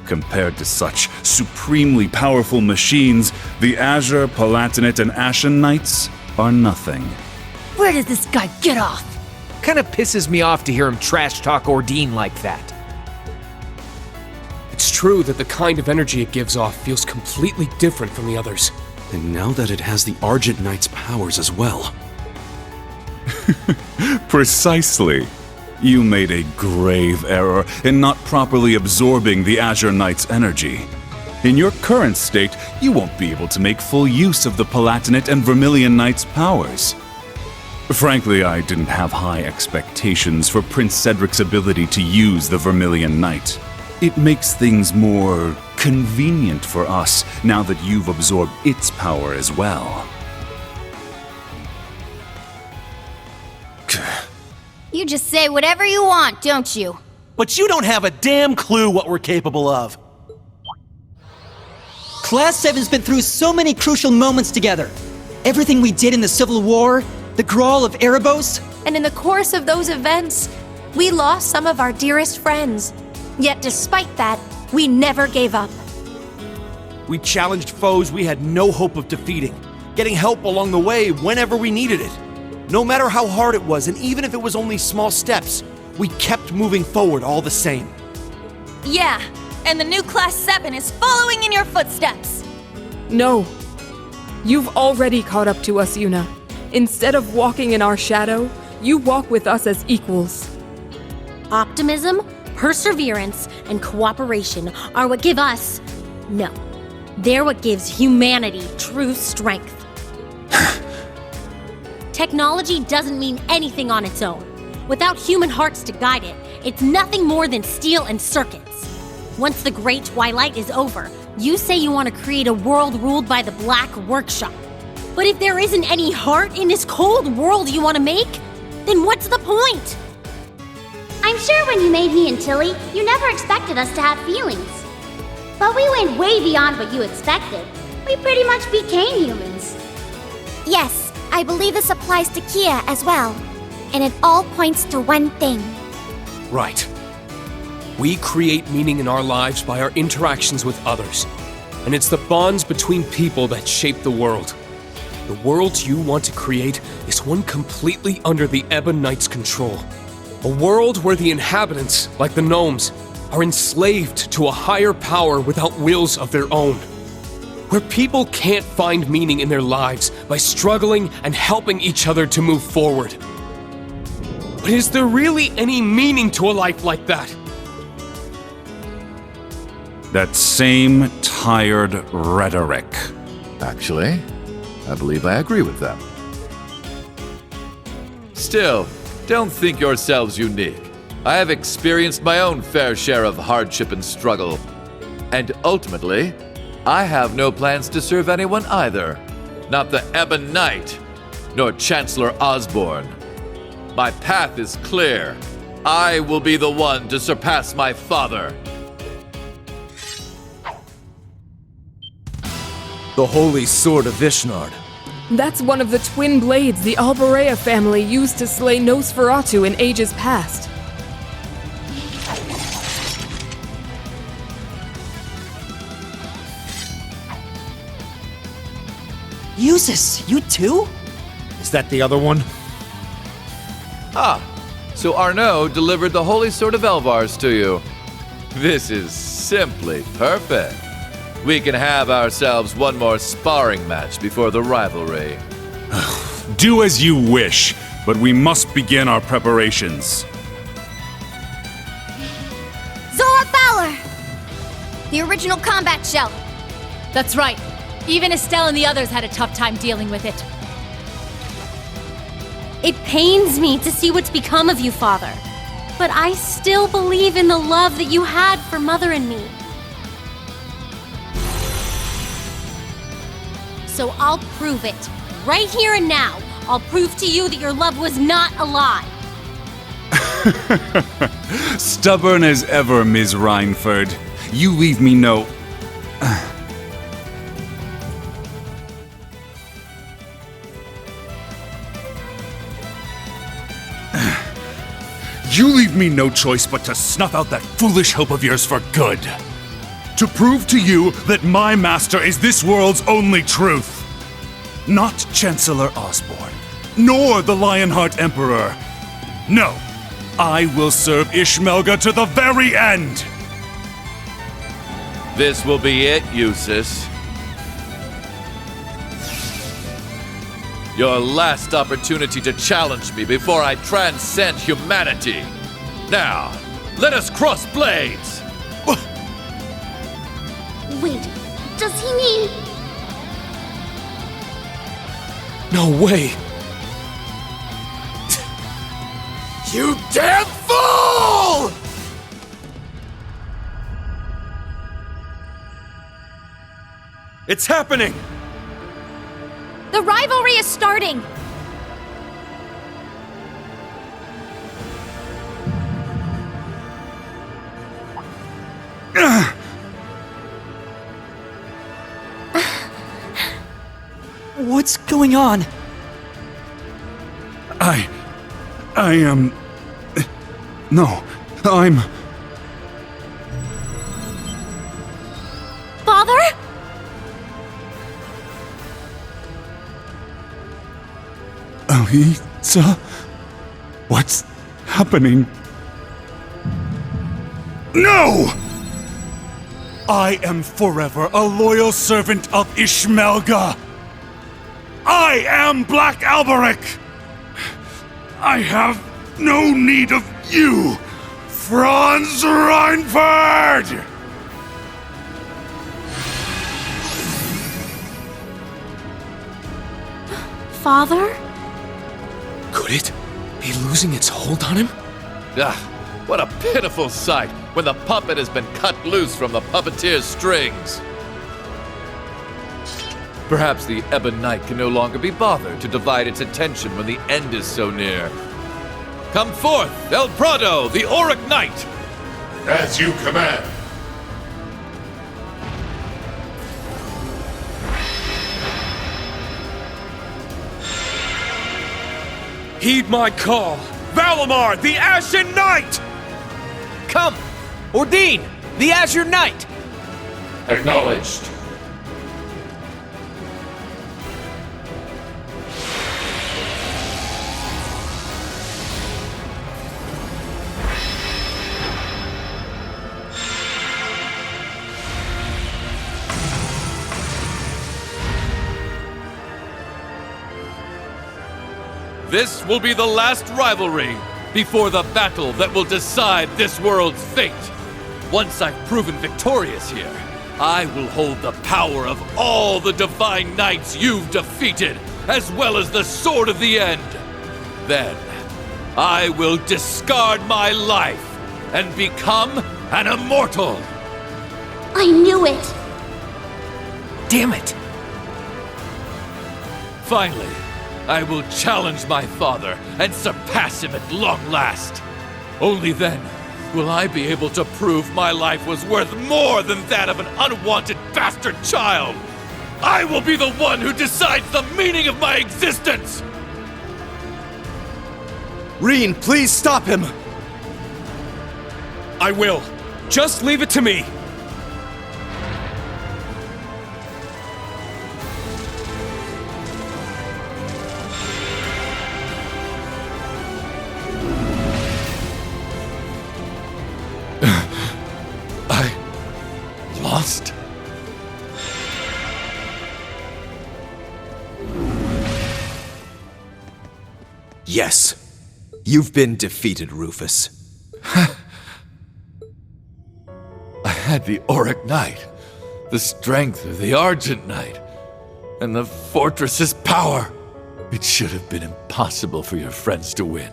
Compared to such supremely powerful machines, the Azure, Palatinate, and Ashen Knights are nothing. Where does this guy get off? Kinda pisses me off to hear him trash talk Ordine like that. It's true that the kind of energy it gives off feels completely different from the others. And now that it has the Argent Knight's powers as well. Precisely. You made a grave error in not properly absorbing the Azure Knight's energy. In your current state, you won't be able to make full use of the Palatinate and Vermilion Knight's powers. Frankly, I didn't have high expectations for Prince Cedric's ability to use the Vermilion Knight. It makes things more convenient for us now that you've absorbed its power as well. You just say whatever you want, don't you? But you don't have a damn clue what we're capable of. Class 7's been through so many crucial moments together. Everything we did in the Civil War, the Grawl of Erebos. And in the course of those events, we lost some of our dearest friends. Yet despite that, we never gave up. We challenged foes we had no hope of defeating, getting help along the way whenever we needed it. No matter how hard it was, and even if it was only small steps, we kept moving forward all the same. Yeah, and the new Class 7 is following in your footsteps. No. You've already caught up to us, Yuna. Instead of walking in our shadow, you walk with us as equals. Optimism, perseverance, and cooperation are what give us... No. They're what gives humanity true strength. Technology doesn't mean anything on its own. Without human hearts to guide it, it's nothing more than steel and circuits. Once the Great Twilight is over, you say you want to create a world ruled by the Black Workshop. But if there isn't any heart in this cold world you want to make, then what's the point? I'm sure when you made me and Tilly, you never expected us to have feelings. But we went way beyond what you expected. We pretty much became humans. Yes, I believe this applies to Kia as well. And it all points to one thing. Right. We create meaning in our lives by our interactions with others. And it's the bonds between people that shape the world. The world you want to create is one completely under the Ebon Knight's control. A world where the inhabitants, like the gnomes, are enslaved to a higher power without wills of their own. Where people can't find meaning in their lives by struggling and helping each other to move forward. But is there really any meaning to a life like that? That same tired rhetoric. Actually, I believe I agree with them. Still, don't think yourselves unique. I have experienced my own fair share of hardship and struggle. And ultimately, I have no plans to serve anyone either. Not the Ebon Knight, nor Chancellor Osborne. My path is clear. I will be the one to surpass my father. The Holy Sword of Vishnard. That's one of the twin blades the Alberich family used to slay Nosferatu in ages past. Usus, you too? Is that the other one? Ah, so Arnaud delivered the Holy Sword of Elvars to you. This is simply perfect. We can have ourselves one more sparring match before the rivalry. Do as you wish, but we must begin our preparations. Zora Fowler! The original combat shell. That's right. Even Estelle and the others had a tough time dealing with it. It pains me to see what's become of you, Father. But I still believe in the love that you had for Mother and me. So I'll prove it. Right here and now. I'll prove to you that your love was not a lie. Stubborn as ever, Ms. Rhineford. You leave me no... You leave me no choice but to snuff out that foolish hope of yours for good. To prove to you that my master is this world's only truth. Not Chancellor Osborne, nor the Lionheart Emperor. No, I will serve Ishmelga to the very end! This will be it, Eustace. Your last opportunity to challenge me before I transcend humanity. Now, let us cross blades! Wait, does he mean... No way! You damn fool! It's happening! The rivalry is starting! What's going on? I am... No, I'm... Father? Alisa? What's happening? No! I am forever a loyal servant of Ishmelga! I am Black Alberich! I have no need of you, Franz Rhineford! Father? Could it be losing its hold on him? Ah, what a pitiful sight when the puppet has been cut loose from the puppeteer's strings. Perhaps the Ebon Knight can no longer be bothered to divide its attention when the end is so near. Come forth, El Prado, the Auric Knight! As you command. Heed my call! Valimar, the Ashen Knight! Come! Ordine, the Azure Knight! Acknowledged. This will be the last rivalry before the battle that will decide this world's fate. Once I've proven victorious here, I will hold the power of all the Divine Knights you've defeated, as well as the Sword of the End. Then, I will discard my life and become an immortal. I knew it! Damn it! Finally, I will challenge my father and surpass him at long last. Only then will I be able to prove my life was worth more than that of an unwanted bastard child. I will be the one who decides the meaning of my existence! Reen, please stop him! I will. Just leave it to me. Lost? Yes. You've been defeated, Rufus. I had the Auric Knight, the strength of the Argent Knight, and the fortress's power. It should have been impossible for your friends to win.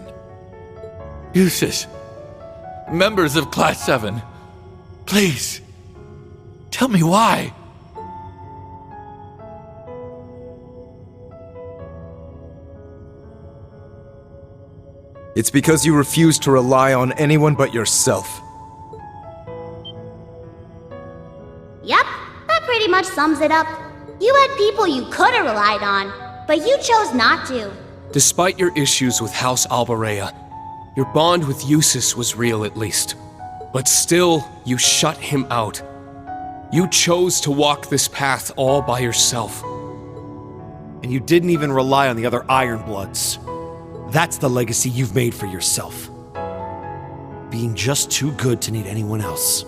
Eustace, members of Class 7. Please, tell me why. It's because you refuse to rely on anyone but yourself. Yep, that pretty much sums it up. You had people you could have relied on, but you chose not to. Despite your issues with House Alberea, your bond with Eustace was real at least. But still, you shut him out. You chose to walk this path all by yourself. And you didn't even rely on the other Ironbloods. That's the legacy you've made for yourself. Being just too good to need anyone else.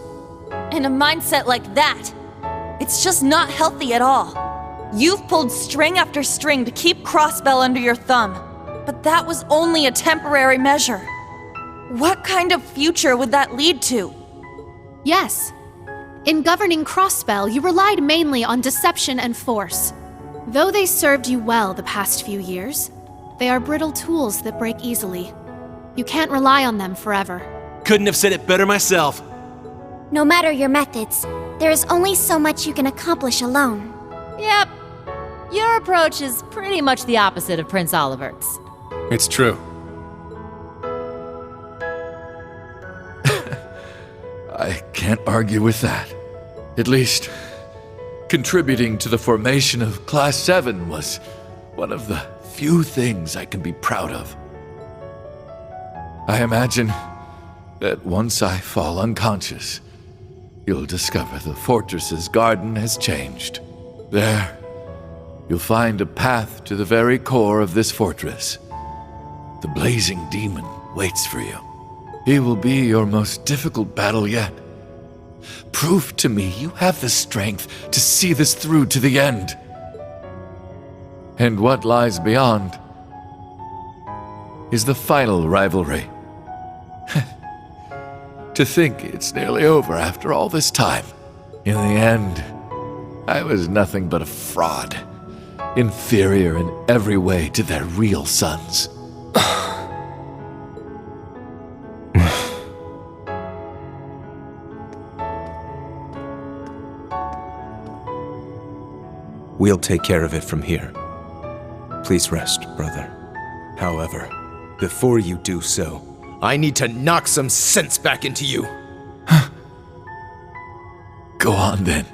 And a mindset like that, it's just not healthy at all. You've pulled string after string to keep Crossbell under your thumb, but that was only a temporary measure. What kind of future would that lead to? Yes. In governing Crossbell, you relied mainly on deception and force. Though they served you well the past few years, they are brittle tools that break easily. You can't rely on them forever. Couldn't have said it better myself. No matter your methods, there is only so much you can accomplish alone. Yep. Your approach is pretty much the opposite of Prince Olivert's. It's true. I can't argue with that. At least, contributing to the formation of Class 7 was one of the few things I can be proud of. I imagine that once I fall unconscious, you'll discover the fortress's garden has changed. There, you'll find a path to the very core of this fortress. The blazing demon waits for you. He will be your most difficult battle yet. Prove to me you have the strength to see this through to the end. And what lies beyond is the final rivalry. To think it's nearly over after all this time. In the end, I was nothing but a fraud, inferior in every way to their real sons. We'll take care of it from here. Please rest, brother. However, before you do so, I need to knock some sense back into you. Go on then.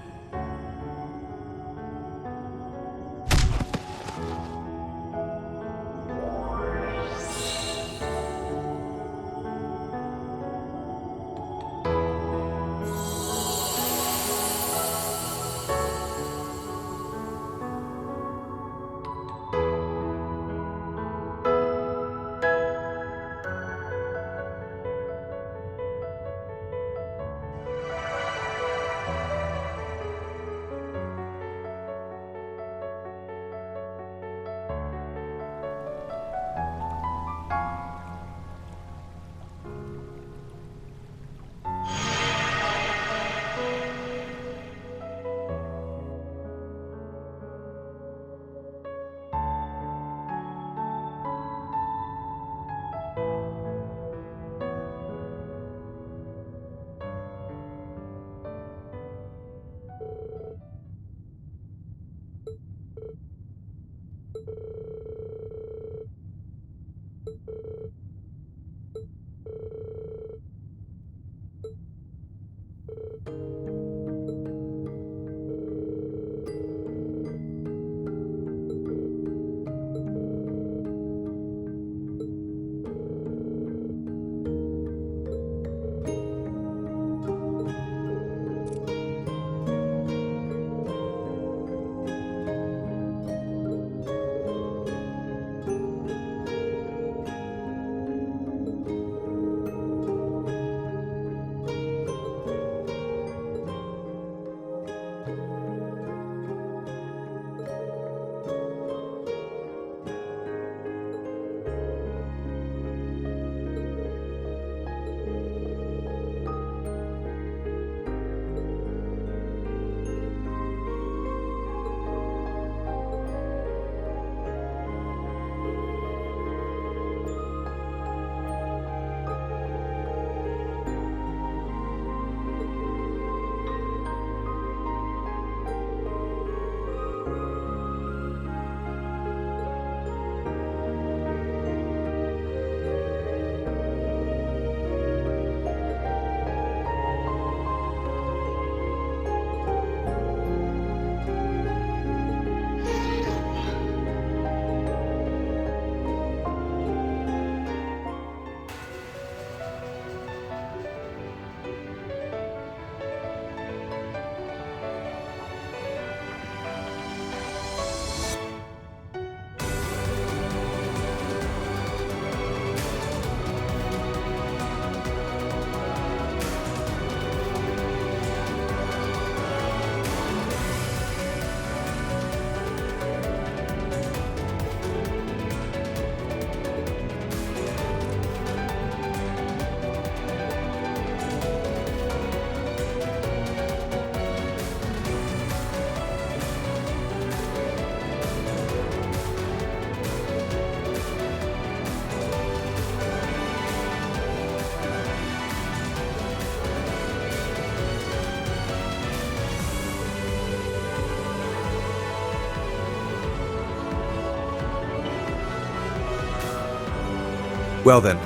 Well then,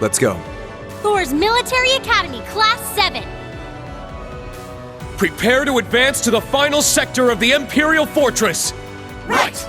let's go. Thor's Military Academy, Class 7. Prepare to advance to the final sector of the Empyreal Fortress! Right!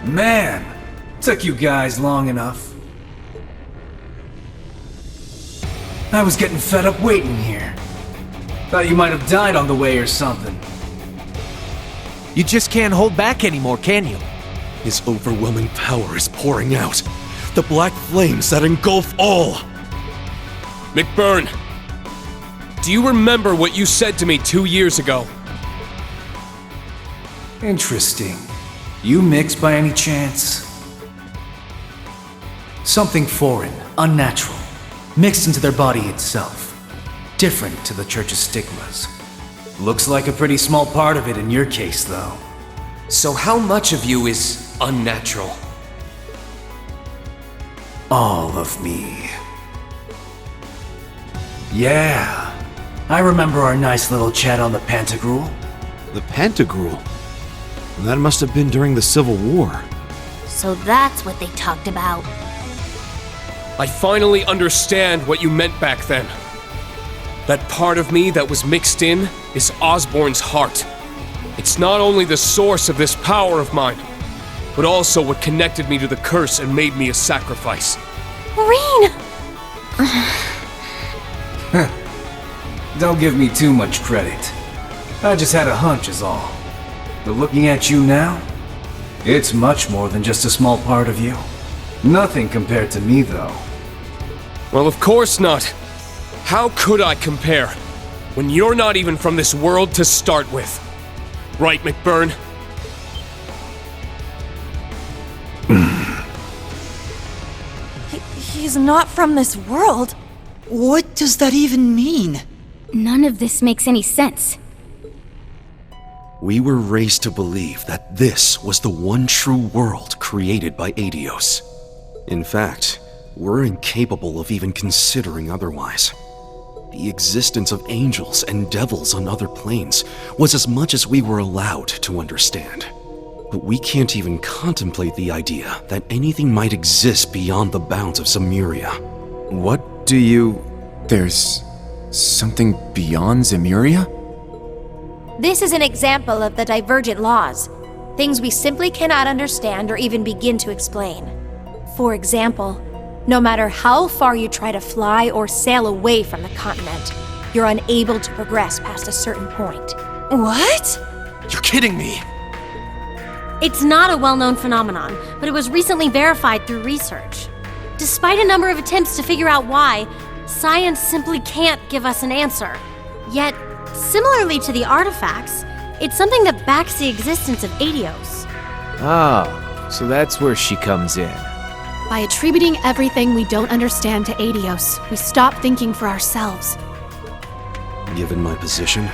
Man, took you guys long enough. I was getting fed up waiting here. Thought you might have died on the way or something. You just can't hold back anymore, can you? His overwhelming power is pouring out. The black flames that engulf all. McBurn, do you remember what you said to me 2 years ago? Interesting. You mix by any chance? Something foreign, unnatural, mixed into their body itself. Different to the Church's stigmas. Looks like a pretty small part of it in your case, though. So how much of you is unnatural? All of me. Yeah. I remember our nice little chat on the Pantagruel. The Pantagruel? That must have been during the Civil War. So that's what they talked about. I finally understand what you meant back then. That part of me that was mixed in is Osborne's heart. It's not only the source of this power of mine, but also what connected me to the curse and made me a sacrifice. Marine! Don't give me too much credit. I just had a hunch is all. But looking at you now, it's much more than just a small part of you. Nothing compared to me, though. Well, of course not. How could I compare, when you're not even from this world to start with? Right, McBurn? He's not from this world. What does that even mean? None of this makes any sense. We were raised to believe that this was the one true world created by Aidios. In fact, we're incapable of even considering otherwise. The existence of angels and devils on other planes was as much as we were allowed to understand. But we can't even contemplate the idea that anything might exist beyond the bounds of Zemuria. What do you... There's something beyond Zemuria? This is an example of the divergent laws. Things we simply cannot understand or even begin to explain. For example, no matter how far you try to fly or sail away from the continent, you're unable to progress past a certain point. What? You're kidding me! It's not a well-known phenomenon, but it was recently verified through research. Despite a number of attempts to figure out why, science simply can't give us an answer. Yet, similarly to the artifacts, it's something that backs the existence of Aidios. Oh, so that's where she comes in. By attributing everything we don't understand to Aidios, we stop thinking for ourselves. Given my position,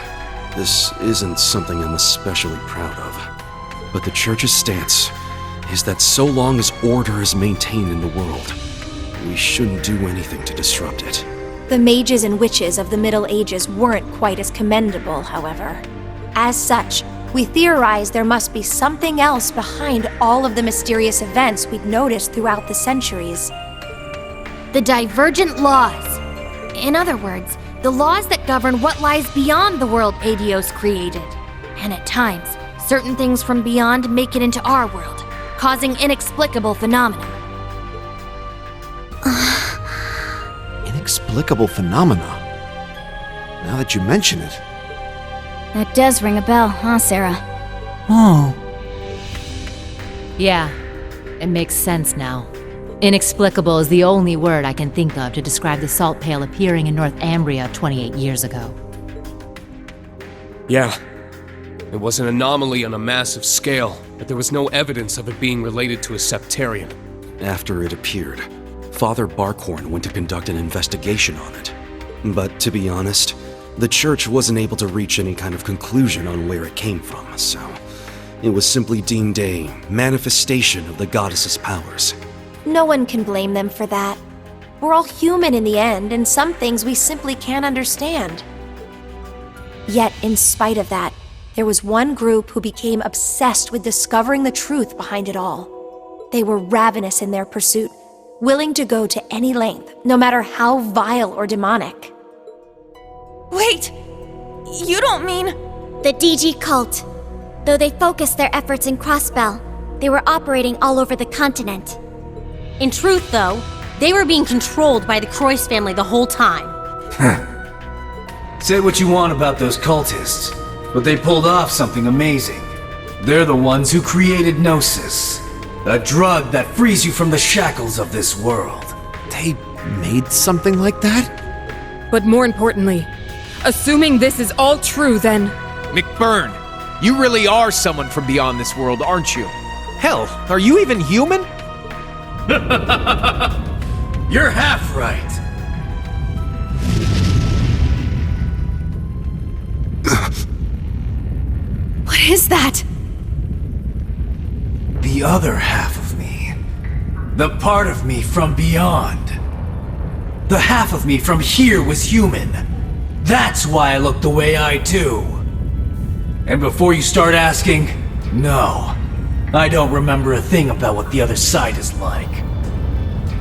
this isn't something I'm especially proud of. But the Church's stance is that so long as order is maintained in the world, we shouldn't do anything to disrupt it. The mages and witches of the Middle Ages weren't quite as commendable, however. As such, we theorize there must be something else behind all of the mysterious events we'd noticed throughout the centuries. The divergent laws. In other words, the laws that govern what lies beyond the world Aidios created. And at times, certain things from beyond make it into our world, causing inexplicable phenomena. Inexplicable phenomena? Now that you mention it. That does ring a bell, huh, Sarah? Oh. Yeah, it makes sense now. Inexplicable is the only word I can think of to describe the salt pail appearing in North Ambria 28 years ago. Yeah. It was an anomaly on a massive scale, but there was no evidence of it being related to a septarian. After it appeared, Father Barkhorn went to conduct an investigation on it. But to be honest, the church wasn't able to reach any kind of conclusion on where it came from, so it was simply deemed a manifestation of the goddess's powers. No one can blame them for that. We're all human in the end, and some things we simply can't understand. Yet, in spite of that, there was one group who became obsessed with discovering the truth behind it all. They were ravenous in their pursuit, willing to go to any length, no matter how vile or demonic. Wait! You don't mean... The DG cult. Though they focused their efforts in Crossbell, they were operating all over the continent. In truth, though, they were being controlled by the Croix family the whole time. Say what you want about those cultists, but they pulled off something amazing. They're the ones who created Gnosis, a drug that frees you from the shackles of this world. They made something like that? But more importantly, assuming this is all true, then... McBurn, you really are someone from beyond this world, aren't you? Hell, are you even human? You're half right. What is that? The other half of me. The part of me from beyond. The half of me from here was human. That's why I look the way I do. And before you start asking, no, I don't remember a thing about what the other side is like.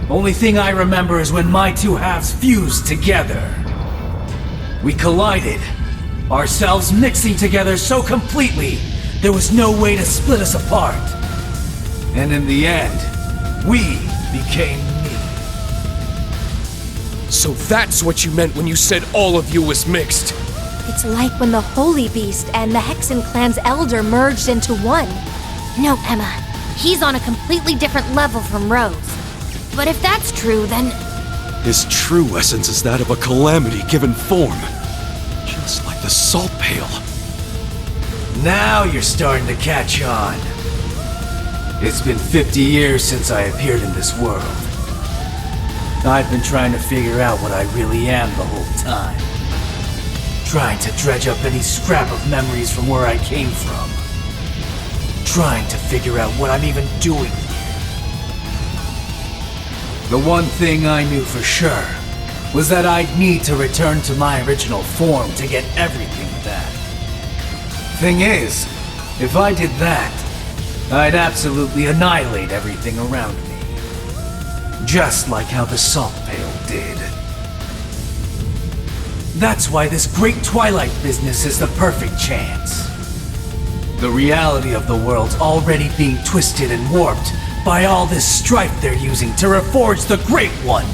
Only thing I remember is when my two halves fused together. We collided, ourselves mixing together so completely, there was no way to split us apart. And in the end, we became me. So that's what you meant when you said all of you was mixed. It's like when the Holy Beast and the Hexen clan's elder merged into one. No, Emma. He's on a completely different level from Rose. But if that's true, then... His true essence is that of a calamity given form. Just like the salt pail. Now you're starting to catch on. It's been 50 years since I appeared in this world. I've been trying to figure out what I really am the whole time. Trying to dredge up any scrap of memories from where I came from. Trying to figure out what I'm even doing here. The one thing I knew for sure was that I'd need to return to my original form to get everything back. Thing is, if I did that, I'd absolutely annihilate everything around me. Just like how the salt pail did. That's why this great Twilight business is the perfect chance. The reality of the world's already being twisted and warped by all this strife they're using to reforge the Great One.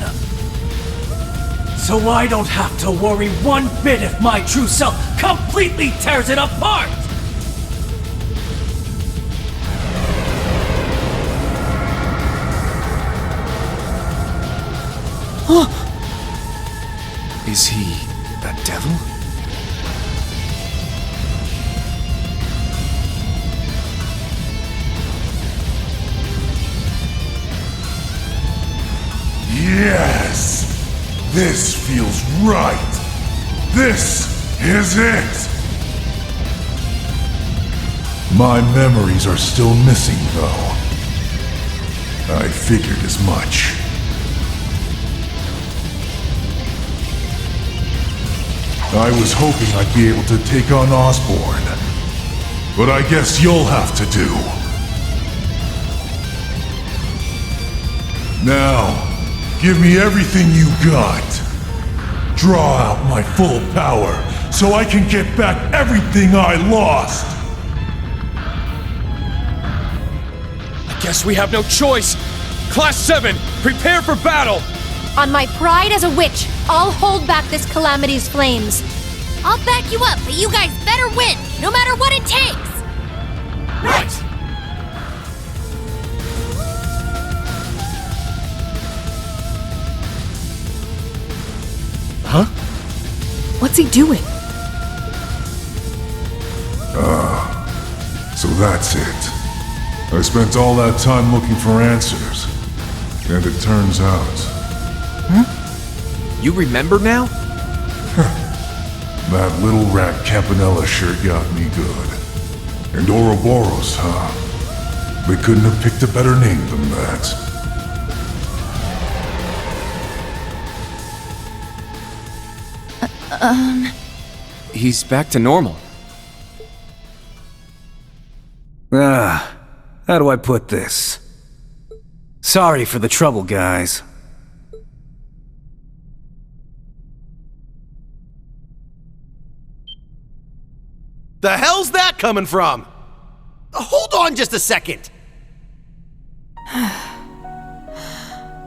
So I don't have to worry one bit if my true self completely tears it apart! Is he a devil? Yes! This feels right! This is it! My memories are still missing, though. I figured as much. I was hoping I'd be able to take on Osborne, but I guess you'll have to do. Now, give me everything you got. Draw out my full power so I can get back everything I lost. I Guess we have no choice. Class 7, prepare for battle! On my pride as a witch, I'll hold back this calamity's flames. I'll back you up, but you guys better win, no matter what it takes! Right! Huh? What's he doing? So that's it. I spent all that time looking for answers. And it turns out... You remember now? That little rat Campanella sure got me good. And Ouroboros, huh? They couldn't have picked a better name than that. He's back to normal. How do I put this? Sorry for the trouble, guys. The hell's that coming from? Hold on just a second.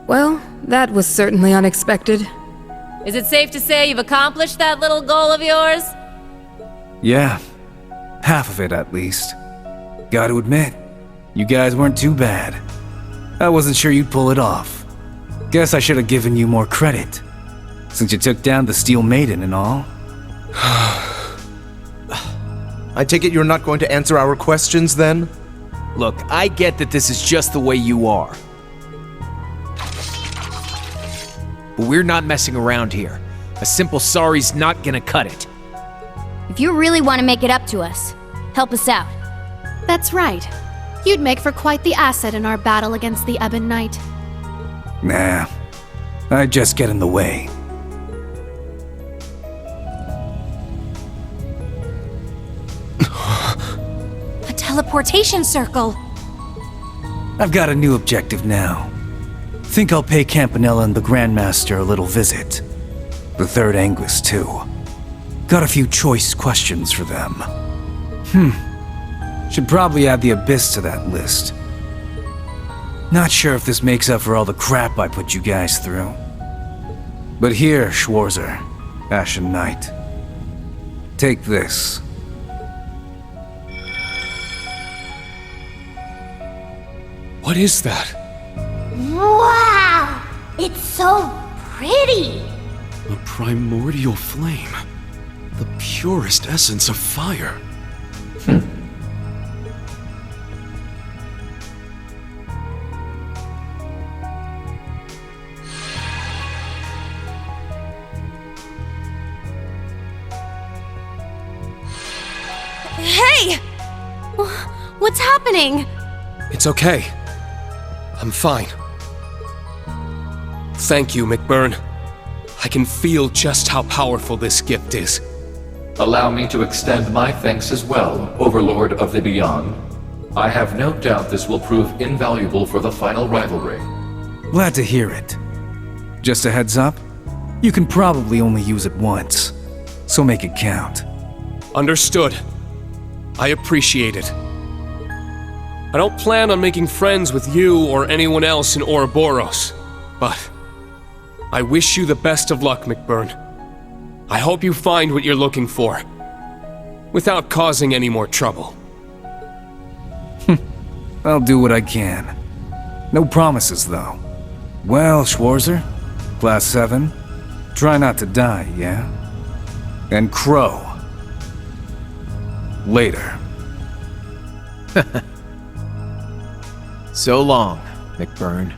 Well, that was certainly unexpected. Is it safe to say you've accomplished that little goal of yours? Yeah, half of it at least. Gotta admit, you guys weren't too bad. I wasn't sure you'd pull it off. Guess I should have given you more credit, since you took down the Steel Maiden and all. I take it you're not going to answer our questions then? Look, I get that this is just the way you are. But we're not messing around here. A simple sorry's not gonna cut it. If you really want to make it up to us, help us out. That's right. You'd make for quite the asset in our battle against the Ebon Knight. Nah, I'd just get in the way. A teleportation circle. I've got a new objective now. Think I'll pay Campanella and the Grandmaster a little visit. The Third Anguis, too. Got a few choice questions for them. Should probably add the Abyss to that list. Not sure if this makes up for all the crap I put you guys through. But here, Schwarzer, Ashen Knight. Take this. What is that? Wow! It's so pretty! A primordial flame. The purest essence of fire. Hey! What's happening? It's okay. I'm fine. Thank you, McBurn. I can feel just how powerful this gift is. Allow me to extend my thanks as well, Overlord of the Beyond. I have no doubt this will prove invaluable for the final rivalry. Glad to hear it. Just a heads up, you can probably only use it once, so make it count. Understood. I appreciate it. I don't plan on making friends with you or anyone else in Ouroboros, but I wish you the best of luck, McBurn. I hope you find what you're looking for, without causing any more trouble. I'll do what I can. No promises, though. Well, Schwarzer, Class 7, try not to die, yeah? And Crow. Later. So long, McBurn.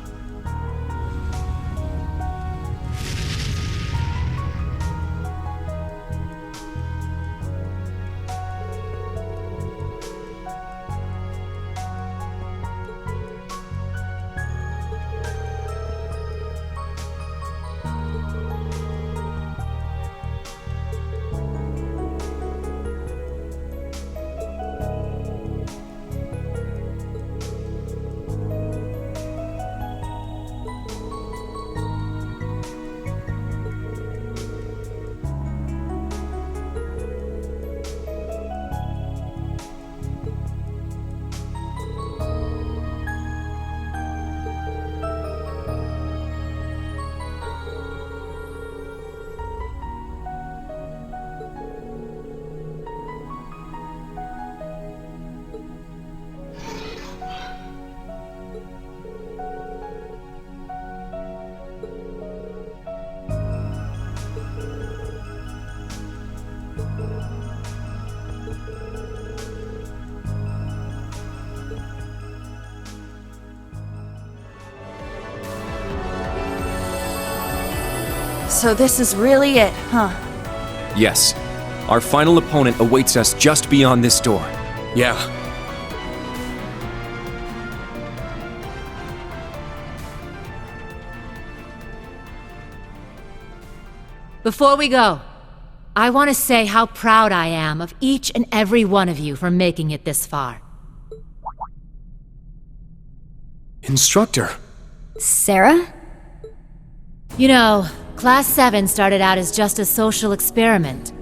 So this is really it, huh? Yes. Our final opponent awaits us just beyond this door. Yeah. Before we go, I want to say how proud I am of each and every one of you for making it this far. Instructor. Sarah? You know, Class 7 started out as just a social experiment.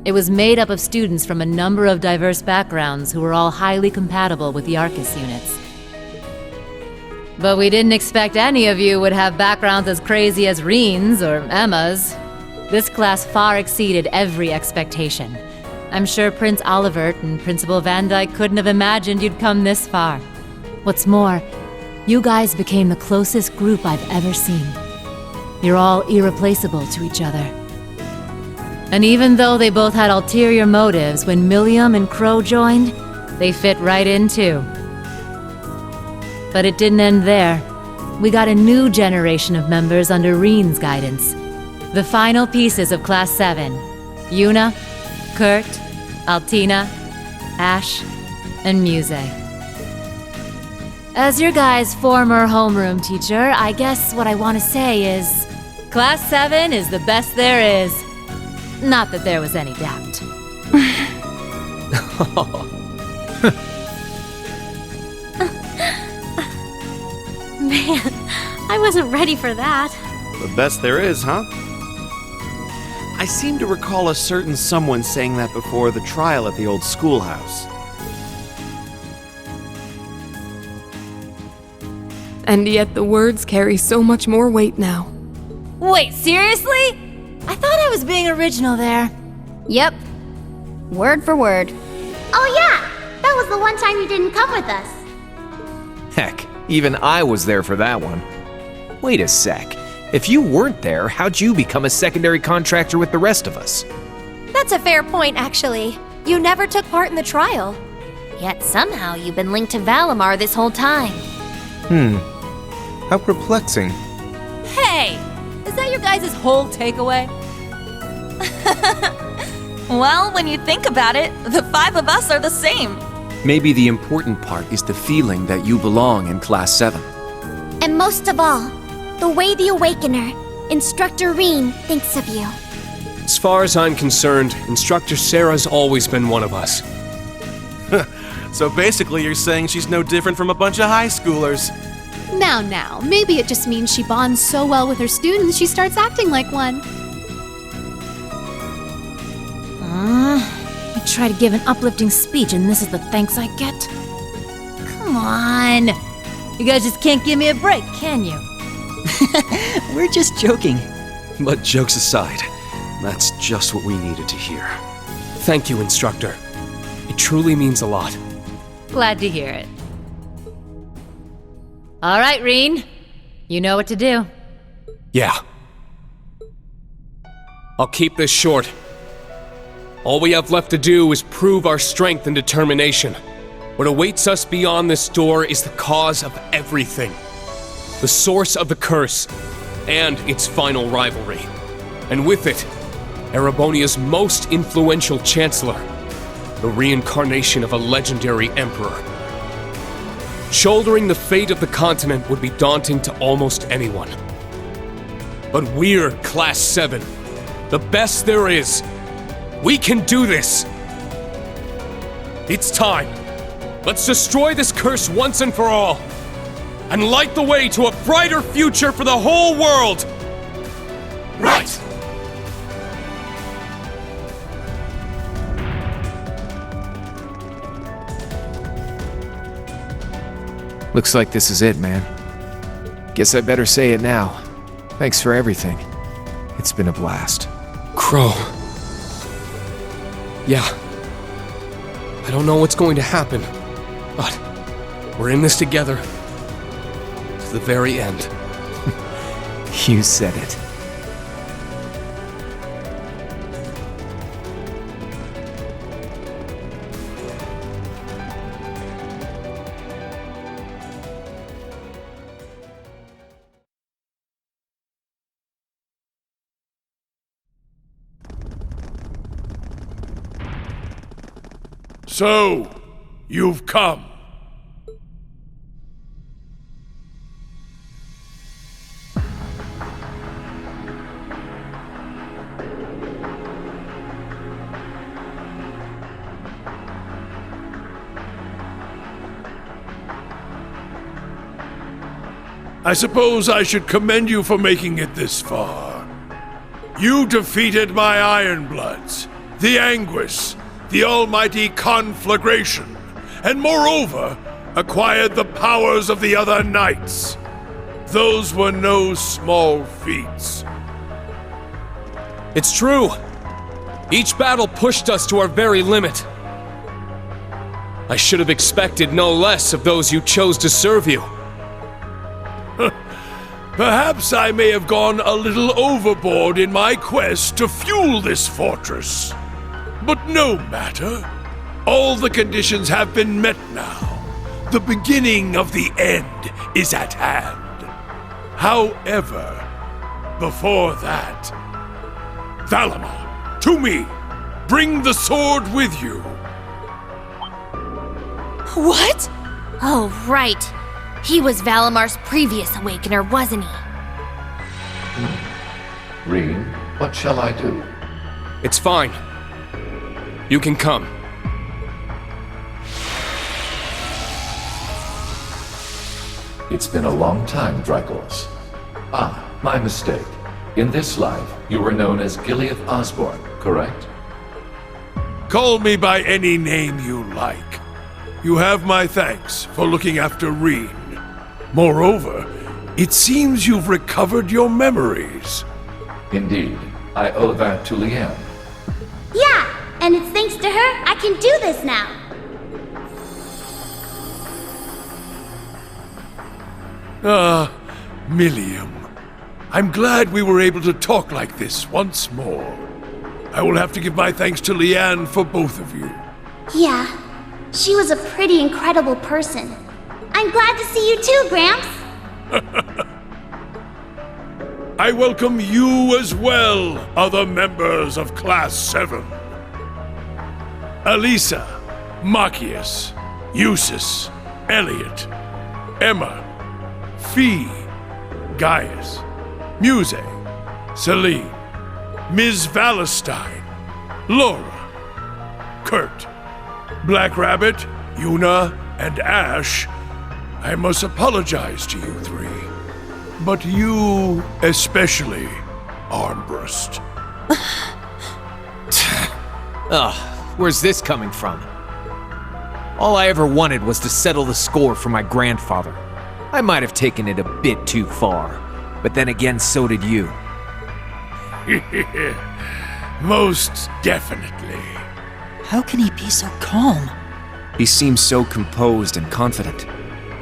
It was made up of students from a number of diverse backgrounds who were all highly compatible with the Arcus units. But we didn't expect any of you would have backgrounds as crazy as Reen's or Emma's. This class far exceeded every expectation. I'm sure Prince Olivert and Principal Van Dyke couldn't have imagined you'd come this far. What's more, you guys became the closest group I've ever seen. You're all irreplaceable to each other. And even though they both had ulterior motives, when Milliam and Crow joined, they fit right in too. But it didn't end there. We got a new generation of members under Reen's guidance. The final pieces of Class 7. Yuna, Kurt, Altina, Ash, and Muse. As your guys' former homeroom teacher, I guess what I want to say is, Class 7 is the best there is. Not that there was any doubt. Man, I wasn't ready for that. The best there is, huh? I seem to recall a certain someone saying that before the trial at the old schoolhouse. And yet the words carry so much more weight now. Wait, seriously? I thought I was being original there. Yep. Word for word. Oh yeah, that was the one time you didn't come with us. Heck, even I was there for that one. Wait a sec. If you weren't there, how'd you become a secondary contractor with the rest of us? That's a fair point, actually. You never took part in the trial. Yet somehow you've been linked to Valimar this whole time. How perplexing. Hey! Is that your guys' whole takeaway? Well, when you think about it, the 5 of us are the same. Maybe the important part is the feeling that you belong in Class 7. And most of all, the way the Awakener, Instructor Reen, thinks of you. As far as I'm concerned, Instructor Sarah's always been one of us. So basically you're saying she's no different from a bunch of high schoolers. Now, maybe it just means she bonds so well with her students she starts acting like one. I try to give an uplifting speech and this is the thanks I get? Come on! You guys just can't give me a break, can you? We're just joking. But jokes aside, that's just what we needed to hear. Thank you, Instructor. It truly means a lot. Glad to hear it. All right, Reen. You know what to do. Yeah. I'll keep this short. All we have left to do is prove our strength and determination. What awaits us beyond this door is the cause of everything. The source of the curse, and its final rivalry. And with it, Erebonia's most influential chancellor, the reincarnation of a legendary emperor. Shouldering the fate of the continent would be daunting to almost anyone. But we're Class 7, the best there is. We can do this! It's time. Let's destroy this curse once and for all, and light the way to a brighter future for the whole world! Right! Looks like this is it, man. Guess I better say it now. Thanks for everything. It's been a blast. Crow. Yeah. I don't know what's going to happen, but we're in this together. To the very end. You said it. So, you've come. I suppose I should commend you for making it this far. You defeated my Ironbloods, the Anguis, the almighty Conflagration, and moreover, acquired the powers of the other knights. Those were no small feats. It's true. Each battle pushed us to our very limit. I should have expected no less of those you chose to serve you. Perhaps I may have gone a little overboard in my quest to fuel this fortress. But no matter. All the conditions have been met now. The beginning of the end is at hand. However, before that... Valamar, to me! Bring the sword with you! What? Oh, right. He was Valamar's previous awakener, wasn't he? Reen, what shall I do? It's fine. You can come. It's been a long time, Dracos. Ah, my mistake. In this life, you were known as Gileath Osborne, correct? Call me by any name you like. You have my thanks for looking after Reen. Moreover, it seems you've recovered your memories. Indeed. I owe that to Leanne. Yeah, and it's thanks to her I can do this now. Ah, Millium. I'm glad we were able to talk like this once more. I will have to give my thanks to Leanne for both of you. Yeah, she was a pretty incredible person. I'm glad to see you too, Gramps. I welcome you as well, other members of Class 7. Alisa, Machias, Eustace, Elliot, Emma, Fee, Gaius, Muse, Celine, Ms. Valestine, Laura, Kurt, Black Rabbit, Yuna, and Ash. I must apologize to you three. But you, especially, Armbrust. Ugh, where's this coming from? All I ever wanted was to settle the score for my grandfather. I might have taken it a bit too far, but then again, so did you. Most definitely. How can he be so calm? He seems so composed and confident.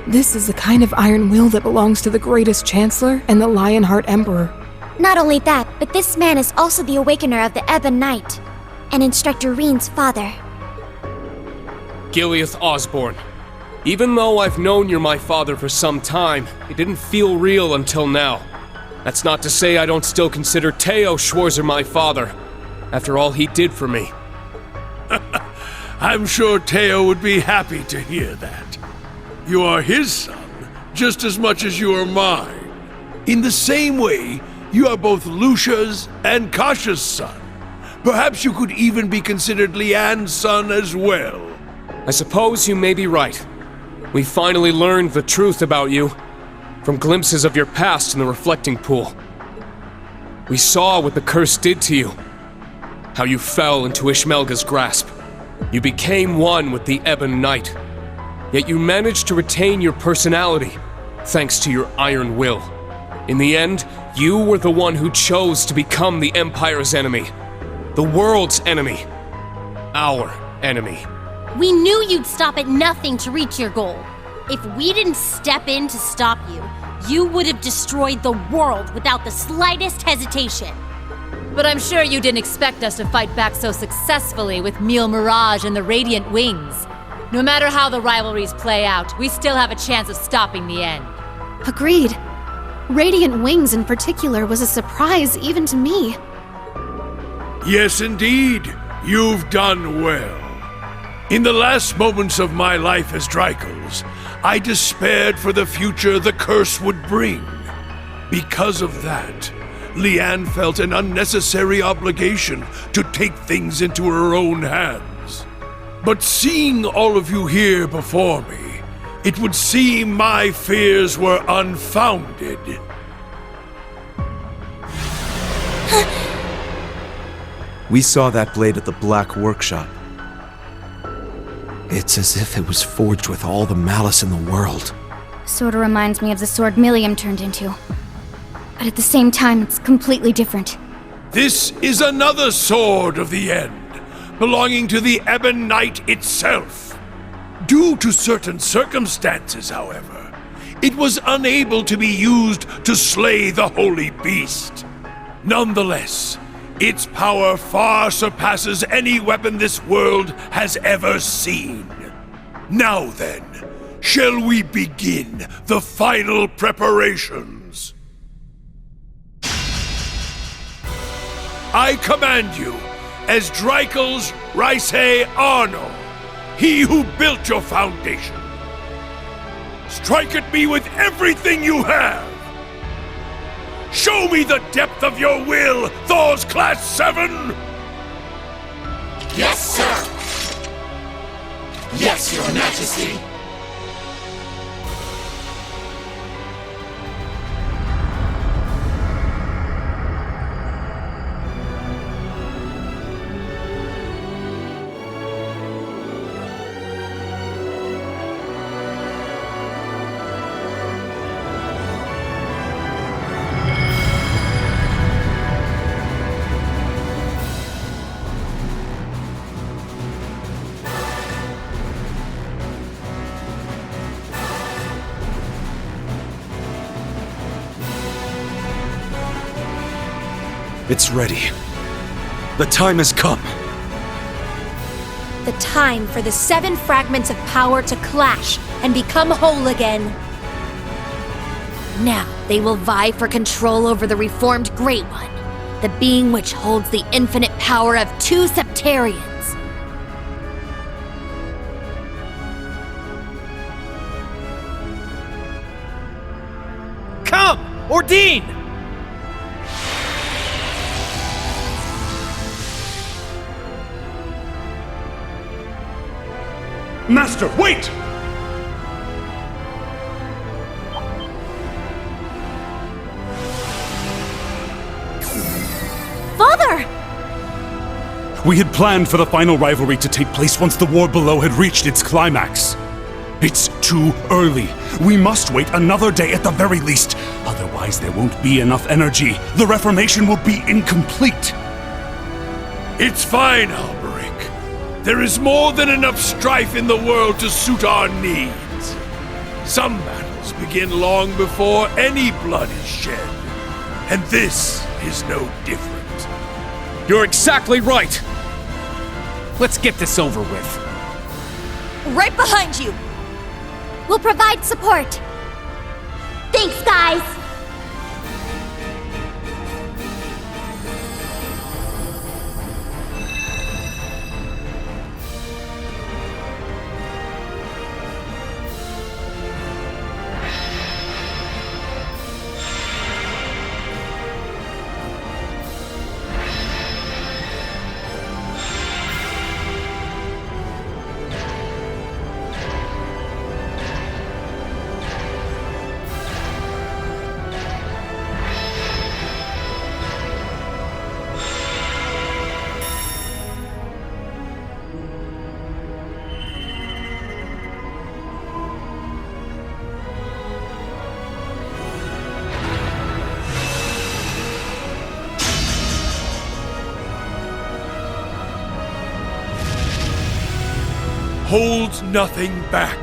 This is the kind of iron will that belongs to the greatest Chancellor and the Lionheart Emperor. Not only that, but this man is also the awakener of the Ebon Knight, and Instructor Reen's father. Gileath Osborne. Even though I've known you're my father for some time, it didn't feel real until now. That's not to say I don't still consider Teo Schwarzer my father, after all he did for me. I'm sure Teo would be happy to hear that. You are his son, just as much as you are mine. In the same way, you are both Lucia's and Kasha's son. Perhaps you could even be considered Leanne's son as well. I suppose you may be right. We finally learned the truth about you, from glimpses of your past in the reflecting pool. We saw what the curse did to you, how you fell into Ishmelga's grasp. You became one with the Ebon Knight. Yet you managed to retain your personality, thanks to your iron will. In the end, you were the one who chose to become the Empire's enemy. The world's enemy. Our enemy. We knew you'd stop at nothing to reach your goal. If we didn't step in to stop you, you would have destroyed the world without the slightest hesitation. But I'm sure you didn't expect us to fight back so successfully with Mille Mirage and the Radiant Wings. No matter how the rivalries play out, we still have a chance of stopping the end. Agreed. Radiant Wings in particular was a surprise even to me. Yes, indeed. You've done well. In the last moments of my life as Dreikel's, I despaired for the future the curse would bring. Because of that, Leanne felt an unnecessary obligation to take things into her own hands. But seeing all of you here before me, it would seem my fears were unfounded. We saw that blade at the Black Workshop. It's as if it was forged with all the malice in the world. Sorta reminds me of the sword Milliam turned into. But at the same time, it's completely different. This is another sword of the end, belonging to the Ebon Knight itself. Due to certain circumstances, however, it was unable to be used to slay the holy beast. Nonetheless, its power far surpasses any weapon this world has ever seen. Now then, shall we begin the final preparations? I command you, as Dreikel's Raise Arno, he who built your foundation. Strike at me with everything you have! Show me the depth of your will, Thor's Class 7! Yes, sir! Yes, Your Majesty! It's ready. The time has come. The time for the 7 fragments of power to clash and become whole again. Now they will vie for control over the reformed Great One, the being which holds the infinite power of 2 Septarians. Come! Ordine! Master, wait! Father! We had planned for the final rivalry to take place once the war below had reached its climax. It's too early. We must wait another day at the very least. Otherwise, there won't be enough energy. The Reformation will be incomplete. It's fine, Alberich. There is more than enough strife in the world to suit our needs. Some battles begin long before any blood is shed. And this is no different. You're exactly right! Let's get this over with. Right behind you! We'll provide support. Thanks, guys! Hold nothing back.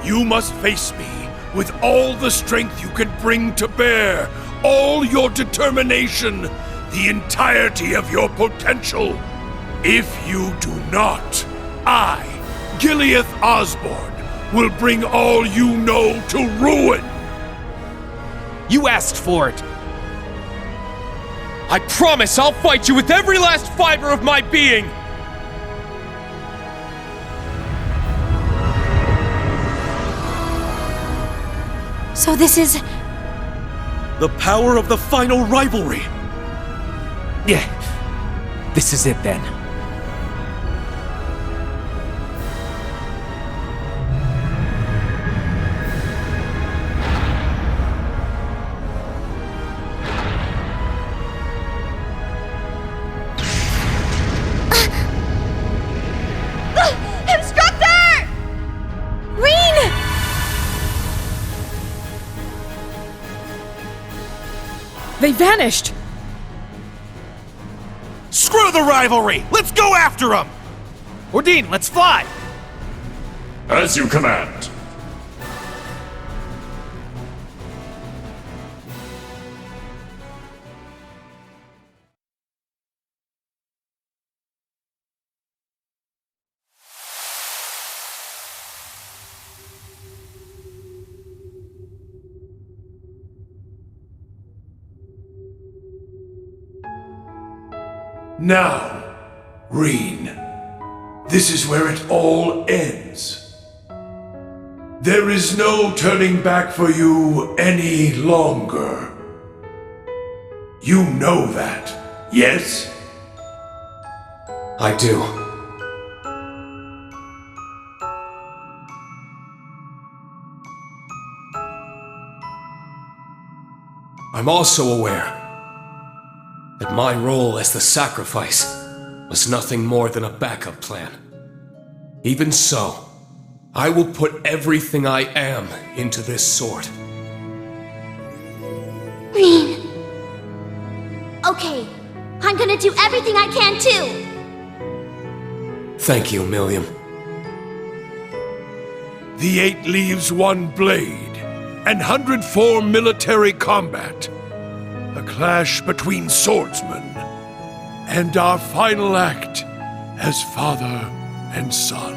You must face me with all the strength you can bring to bear, all your determination, the entirety of your potential. If you do not, I, Gileath Osborne, will bring all you know to ruin. You asked for it. I promise I'll fight you with every last fiber of my being! So this is... The power of the final rivalry! Yeah. This is it then. They vanished! Screw the rivalry! Let's go after them! Ordine, let's fly! As you command. Now, Reen, this is where it all ends. There is no turning back for you any longer. You know that, yes? I do. I'm also aware that my role as the sacrifice was nothing more than a backup plan. Even so, I will put everything I am into this sword. Reen. Okay, I'm gonna do everything I can too. Thank you, Milliam. The 8 leaves 1 blade, and 104 military combat. A clash between swordsmen, and our final act as father and son.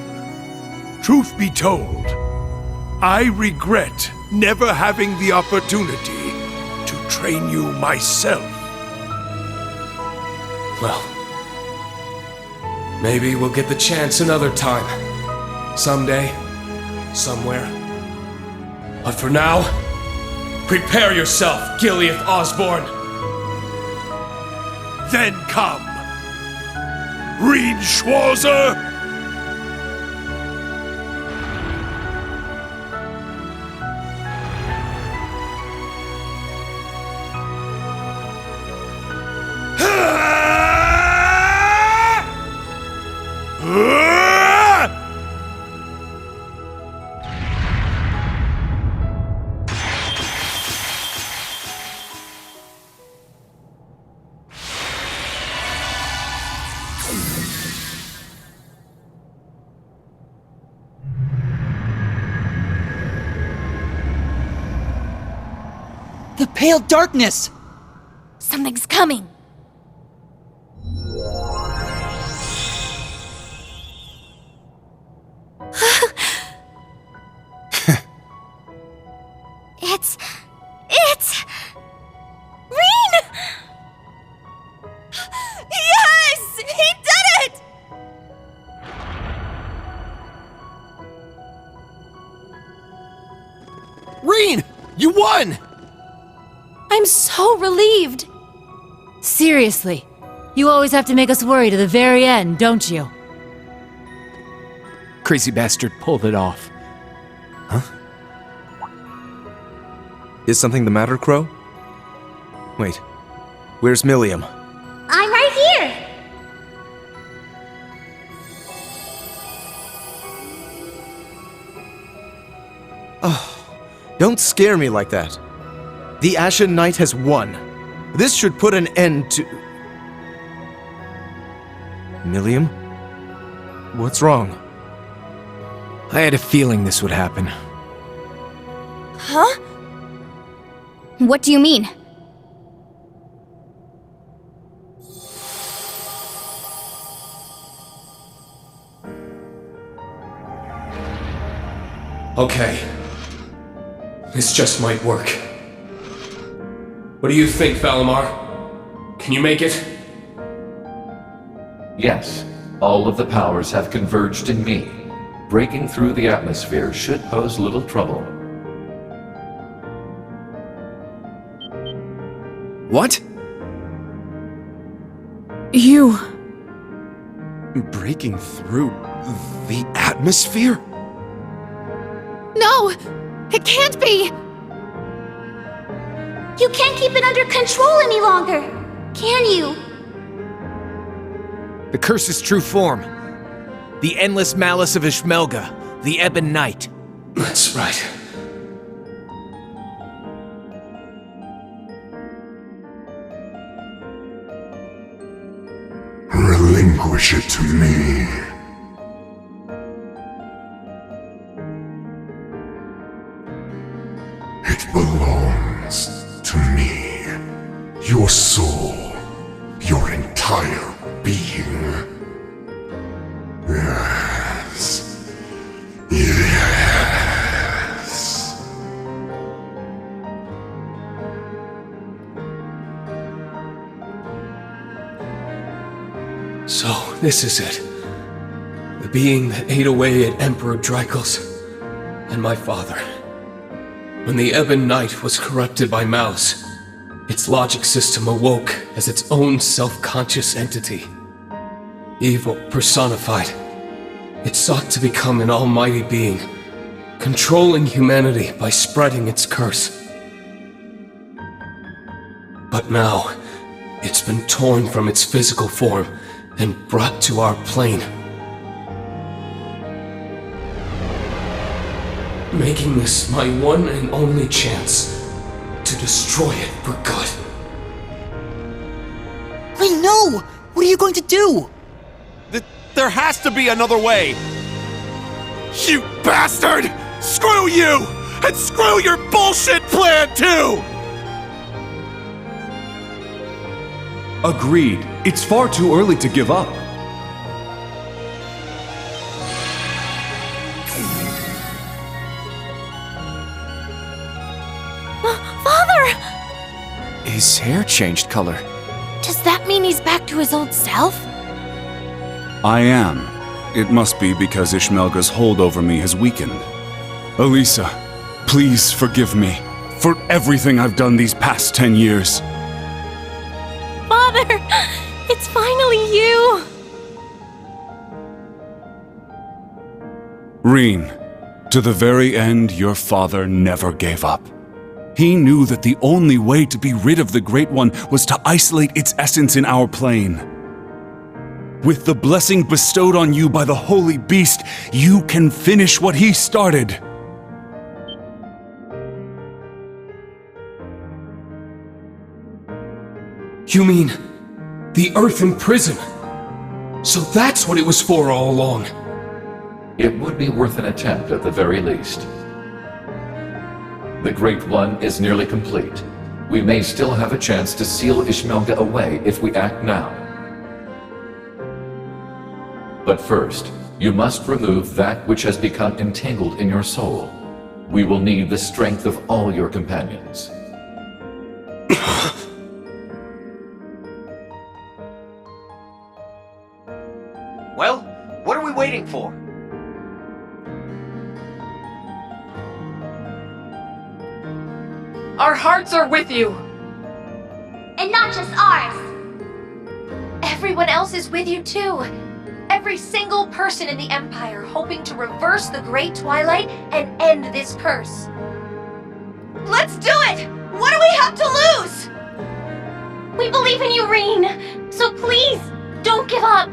Truth be told, I regret never having the opportunity to train you myself. Well, maybe we'll get the chance another time. Someday, somewhere. But for now, prepare yourself, Gilead Osborne! Then come, Reen Schwarzer! The pale darkness! Something's coming! It's... Reen! Yes! He did it! Reen! You won! I'm so relieved! Seriously, you always have to make us worry to the very end, don't you? Crazy bastard pulled it off. Huh? Is something the matter, Crow? Wait, where's Milliam? I'm right here! Oh, don't scare me like that. The Ashen Knight has won. This should put an end to... Milliam? What's wrong? I had a feeling this would happen. Huh? What do you mean? Okay. This just might work. What do you think, Valimar? Can you make it? Yes, all of the powers have converged in me. Breaking through the atmosphere should pose little trouble. What? You... Breaking through the atmosphere? No! It can't be! You can't keep it under control any longer, can you? The curse's true form. The endless malice of Ishmelga, the Ebon Knight. That's right. Relinquish it to me. It belongs to me. Your soul, your entire being. Yes. Yes. So, this is it. The being that ate away at Emperor Drykel's and my father. When the Ebon Knight was corrupted by malice, its logic system awoke as its own self-conscious entity. Evil personified. It sought to become an almighty being, controlling humanity by spreading its curse. But now, it's been torn from its physical form and brought to our plane. Making this my one and only chance to destroy it for good. Wait, no! What are you going to do? There has to be another way! You bastard! Screw you! And screw your bullshit plan too! Agreed. It's far too early to give up. Father! His hair changed color. Does that mean he's back to his old self? I am. It must be because Ishmelga's hold over me has weakened. Elisa, please forgive me for everything I've done these past 10 years. Father! It's finally you! Reen, to the very end, your father never gave up. He knew that the only way to be rid of the Great One was to isolate its essence in our plane. With the blessing bestowed on you by the Holy Beast, you can finish what he started. You mean the Earthen Prison? So that's what it was for all along. It would be worth an attempt at the very least. The Great One is nearly complete. We may still have a chance to seal Ishmelga away if we act now. But first, you must remove that which has become entangled in your soul. We will need the strength of all your companions. Well, what are we waiting for? Our hearts are with you. And not just ours. Everyone else is with you too. Every single person in the Empire hoping to reverse the Great Twilight and end this curse. Let's do it! What do we have to lose? We believe in you, Reen! So please, don't give up!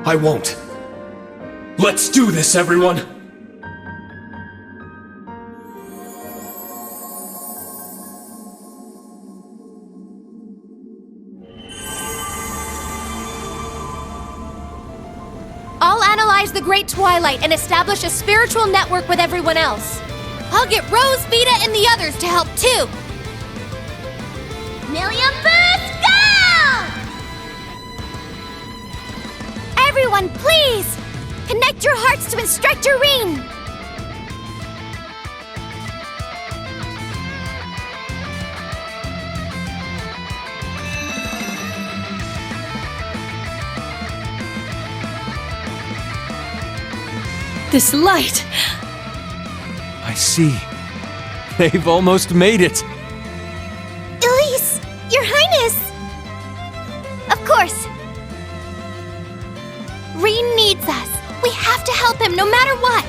I won't. Let's do this, everyone! I'll analyze the Great Twilight and establish a spiritual network with everyone else. I'll get Rose, Vita, and the others to help too. Million Boost, go! Everyone, please! Connect your hearts to Instructor Reen! This light! I see. They've almost made it. them no matter what!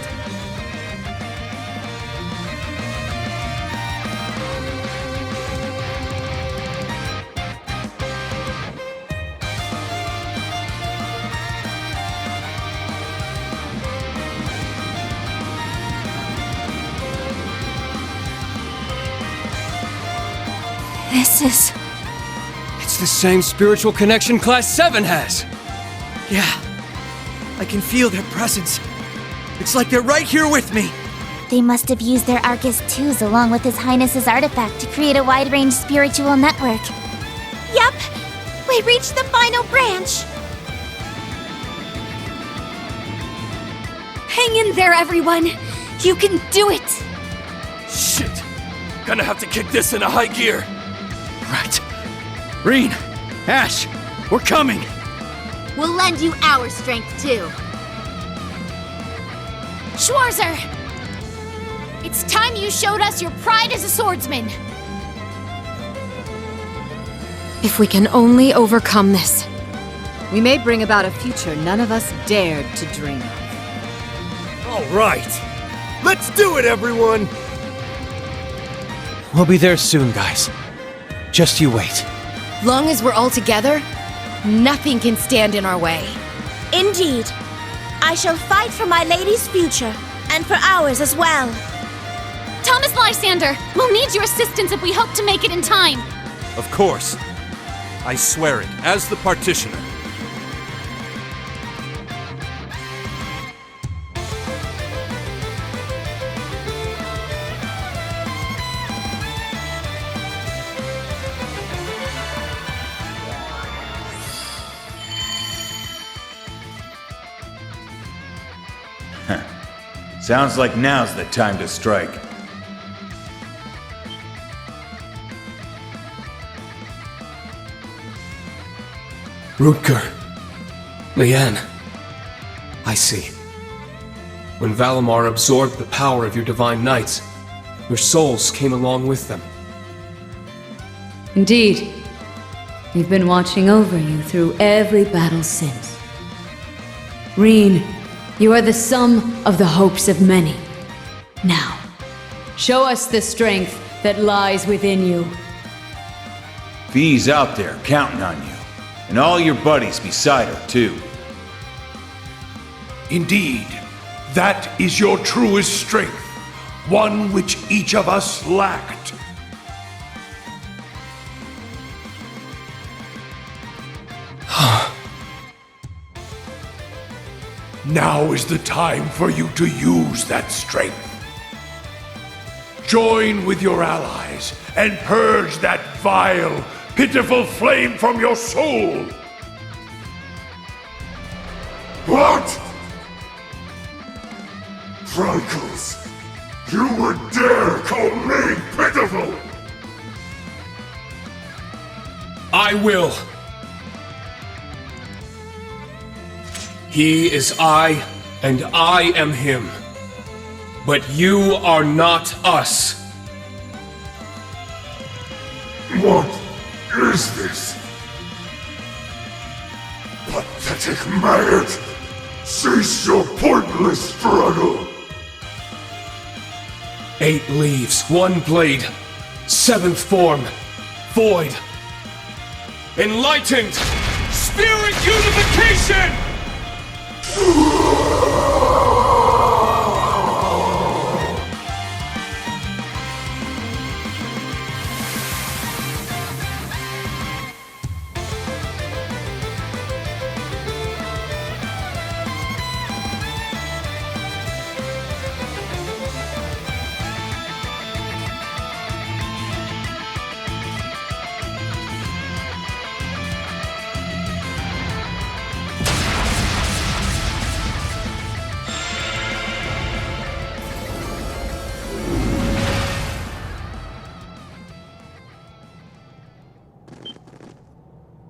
This is... It's the same spiritual connection Class 7 has! Yeah. I can feel their presence. It's like they're right here with me. They must have used their Arcus 2s along with His Highness's artifact to create a wide-range spiritual network. Yup! We reached the final branch! Hang in there, everyone! You can do it! Shit! Gonna have to kick this into high gear! Right. Reen! Ash! We're coming! We'll lend you our strength, too. Schwarzer! It's time you showed us your pride as a swordsman! If we can only overcome this. We may bring about a future none of us dared to dream of. All right. Let's do it, everyone! We'll be there soon, guys. Just you wait. Long as we're all together, nothing can stand in our way. Indeed. I shall fight for my lady's future, and for ours as well. Thomas Lysander, we'll need your assistance if we hope to make it in time. Of course. I swear it, as the partitioner. Sounds like now's the time to strike. Rutger. Leanne. I see. When Valimar absorbed the power of your divine knights, your souls came along with them. Indeed. We've been watching over you through every battle since. Reen, you are the sum of the hopes of many. Now, show us the strength that lies within you. Vi's out there counting on you. And all your buddies beside her, too. Indeed, that is your truest strength, one which each of us lacked. Now is the time for you to use that strength. Join with your allies and purge that vile, pitiful flame from your soul! What? Frankles, you would dare call me pitiful? I will. He is I, and I am him. But you are not us. What is this? Pathetic maggot! Cease your pointless struggle! 8 leaves, 1 blade, 7th form, void. Enlightened! Spirit unification!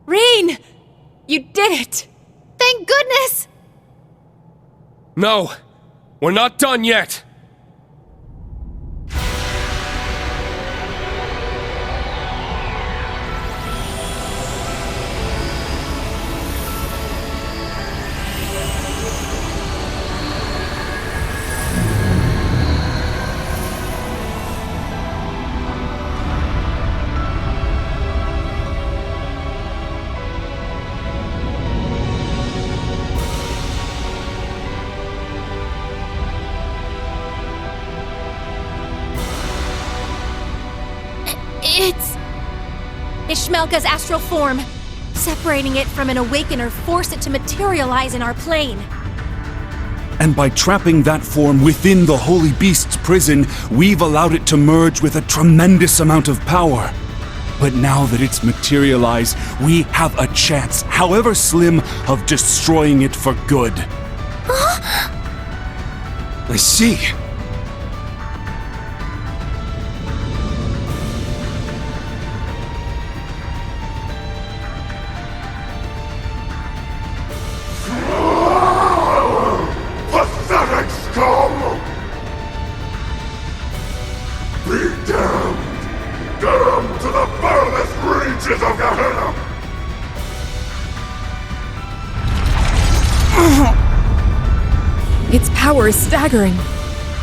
Reen! You did it! Thank goodness! No, we're not done yet. It's Ishmelga's astral form. Separating it from an awakener forced it to materialize in our plane. And by trapping that form within the Holy Beast's prison, we've allowed it to merge with a tremendous amount of power. But now that it's materialized, we have a chance, however slim, of destroying it for good. I see. Pathetic scum! Be damned! Damned to the furthest reaches of Gehenna! Its power is staggering.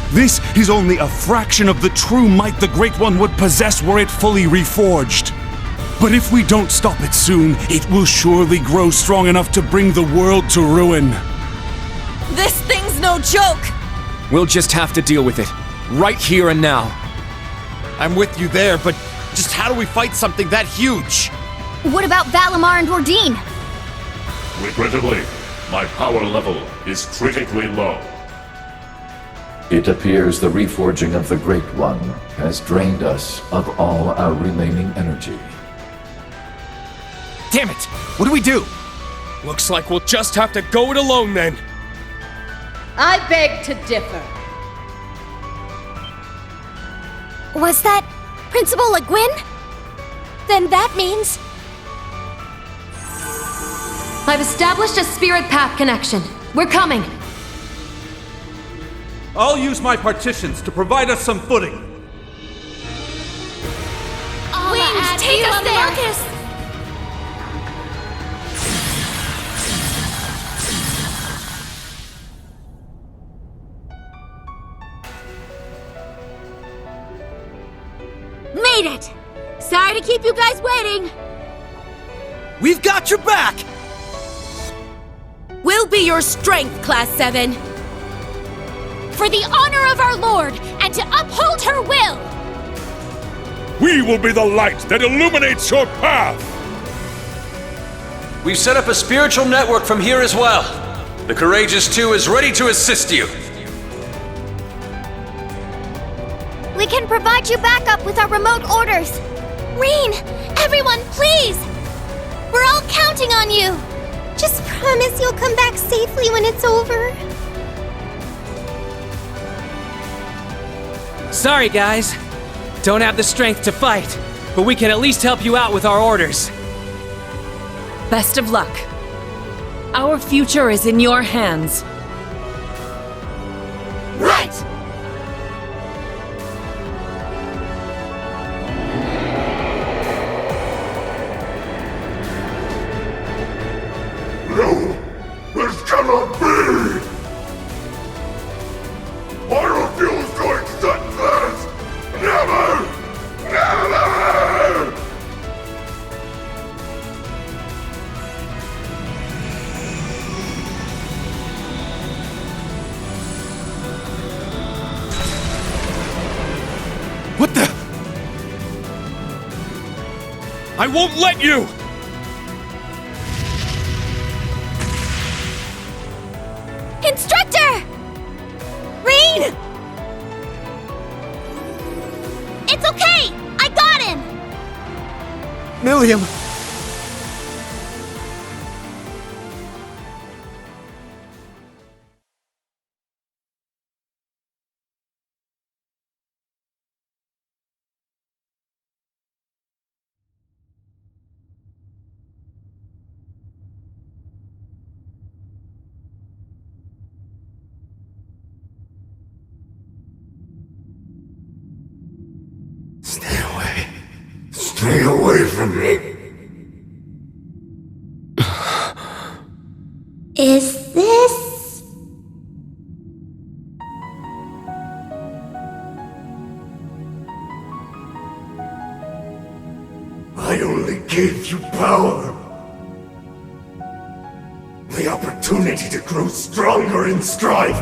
This is only a fraction of the true might the Great One would possess were it fully reforged. But if we don't stop it soon, it will surely grow strong enough to bring the world to ruin. This thing's no joke! We'll just have to deal with it, right here and now. I'm with you there, but just how do we fight something that huge? What about Valimar and Ordine? Regrettably, my power level is critically low. It appears the reforging of the Great One has drained us of all our remaining energy. Damn it! What do we do? Looks like we'll just have to go it alone then. I beg to differ. Was that Principal Le Guin? Then that means... I've established a spirit path connection. We're coming. I'll use my partitions to provide us some footing. Wings, take us there! Marcus! Made it! Sorry to keep you guys waiting. We've got your back! We'll be your strength, Class 7. For the honor of our Lord, and to uphold her will! We will be the light that illuminates your path! We've set up a spiritual network from here as well. The Courageous 2 is ready to assist you. We can provide you backup with our remote orders. Reen, everyone, please! We're all counting on you. Just promise you'll come back safely when it's over. Sorry, guys. Don't have the strength to fight, but we can at least help you out with our orders. Best of luck. Our future is in your hands. Right! No! This cannot be! I refuse to accept this! Never! Never! What the? I won't let you! Instructor! Reen! It's okay! I got him! Milliam! Stay away from me! Is this... I only gave you power. The opportunity to grow stronger in strife.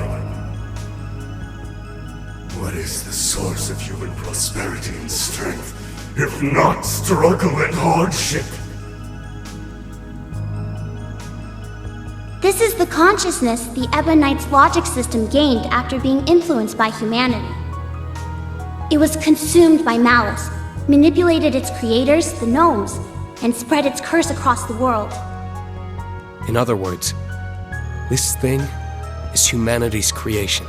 What is the source of human prosperity and strength if not struggle and hardship. This is the consciousness the Ebonite's logic system gained after being influenced by humanity. It was consumed by malice, manipulated its creators, the gnomes, and spread its curse across the world. In other words, this thing is humanity's creation.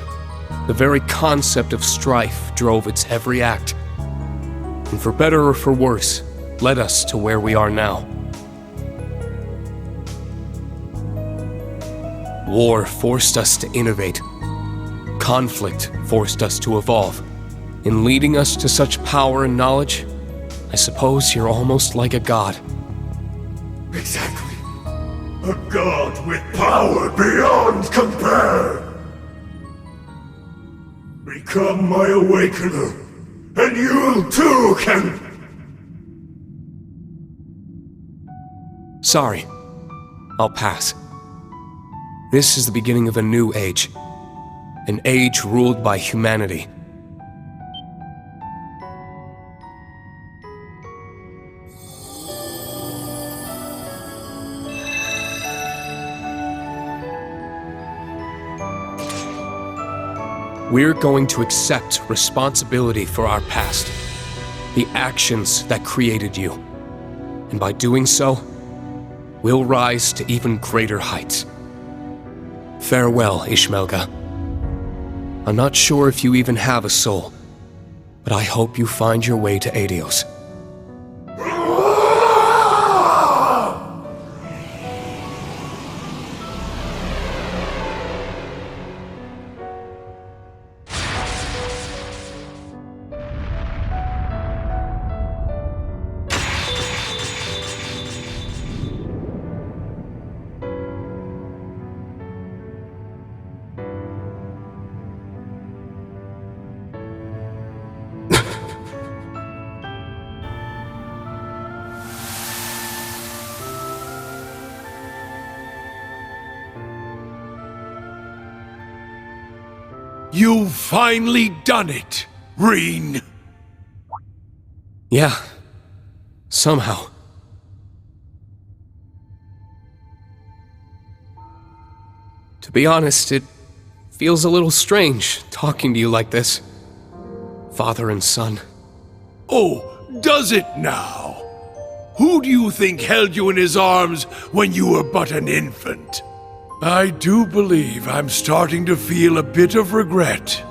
The very concept of strife drove its every act. And for better or for worse, led us to where we are now. War forced us to innovate. Conflict forced us to evolve. In leading us to such power and knowledge, I suppose you're almost like a god. Exactly. A god with power beyond compare. Become my awakener, and you too can... Sorry. I'll pass. This is the beginning of a new age. An age ruled by humanity. We're going to accept responsibility for our past, the actions that created you. And by doing so, we'll rise to even greater heights. Farewell, Ishmelga. I'm not sure if you even have a soul, but I hope you find your way to Adios. You've finally done it, Reen. Yeah. Somehow. To be honest, it feels a little strange talking to you like this. Father and son. Oh, does it now? Who do you think held you in his arms when you were but an infant? I do believe I'm starting to feel a bit of regret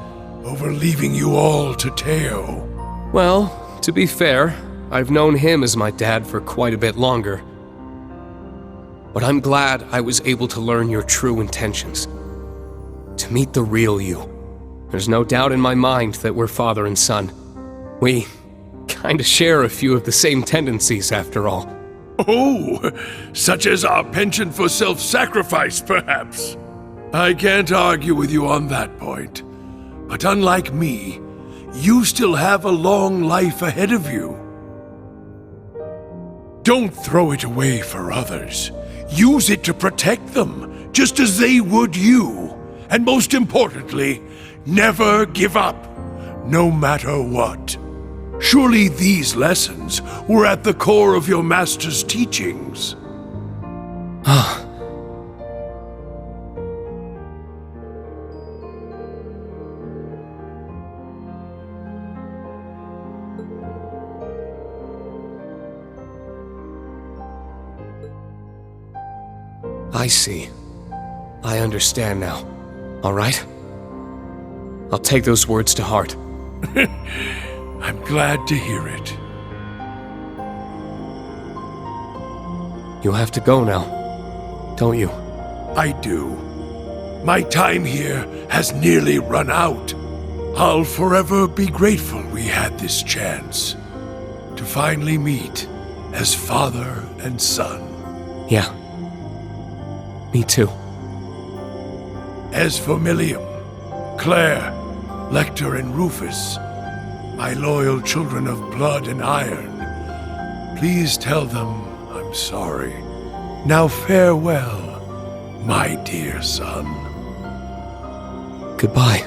over leaving you all to Teo. Well, to be fair, I've known him as my dad for quite a bit longer. But I'm glad I was able to learn your true intentions. To meet the real you. There's no doubt in my mind that we're father and son. We kinda share a few of the same tendencies, after all. Oh, such as our penchant for self-sacrifice, perhaps. I can't argue with you on that point. But unlike me, you still have a long life ahead of you. Don't throw it away for others. Use it to protect them, just as they would you. And most importantly, never give up, no matter what. Surely these lessons were at the core of your master's teachings. Ah. I see. I understand now. All right? I'll take those words to heart. I'm glad to hear it. You have to go now, don't you? I do. My time here has nearly run out. I'll forever be grateful we had this chance to finally meet as father and son. Yeah. Me too. As for Milliam, Claire, Lecther and Rufus, my loyal children of blood and iron, please tell them I'm sorry. Now farewell, my dear son. Goodbye.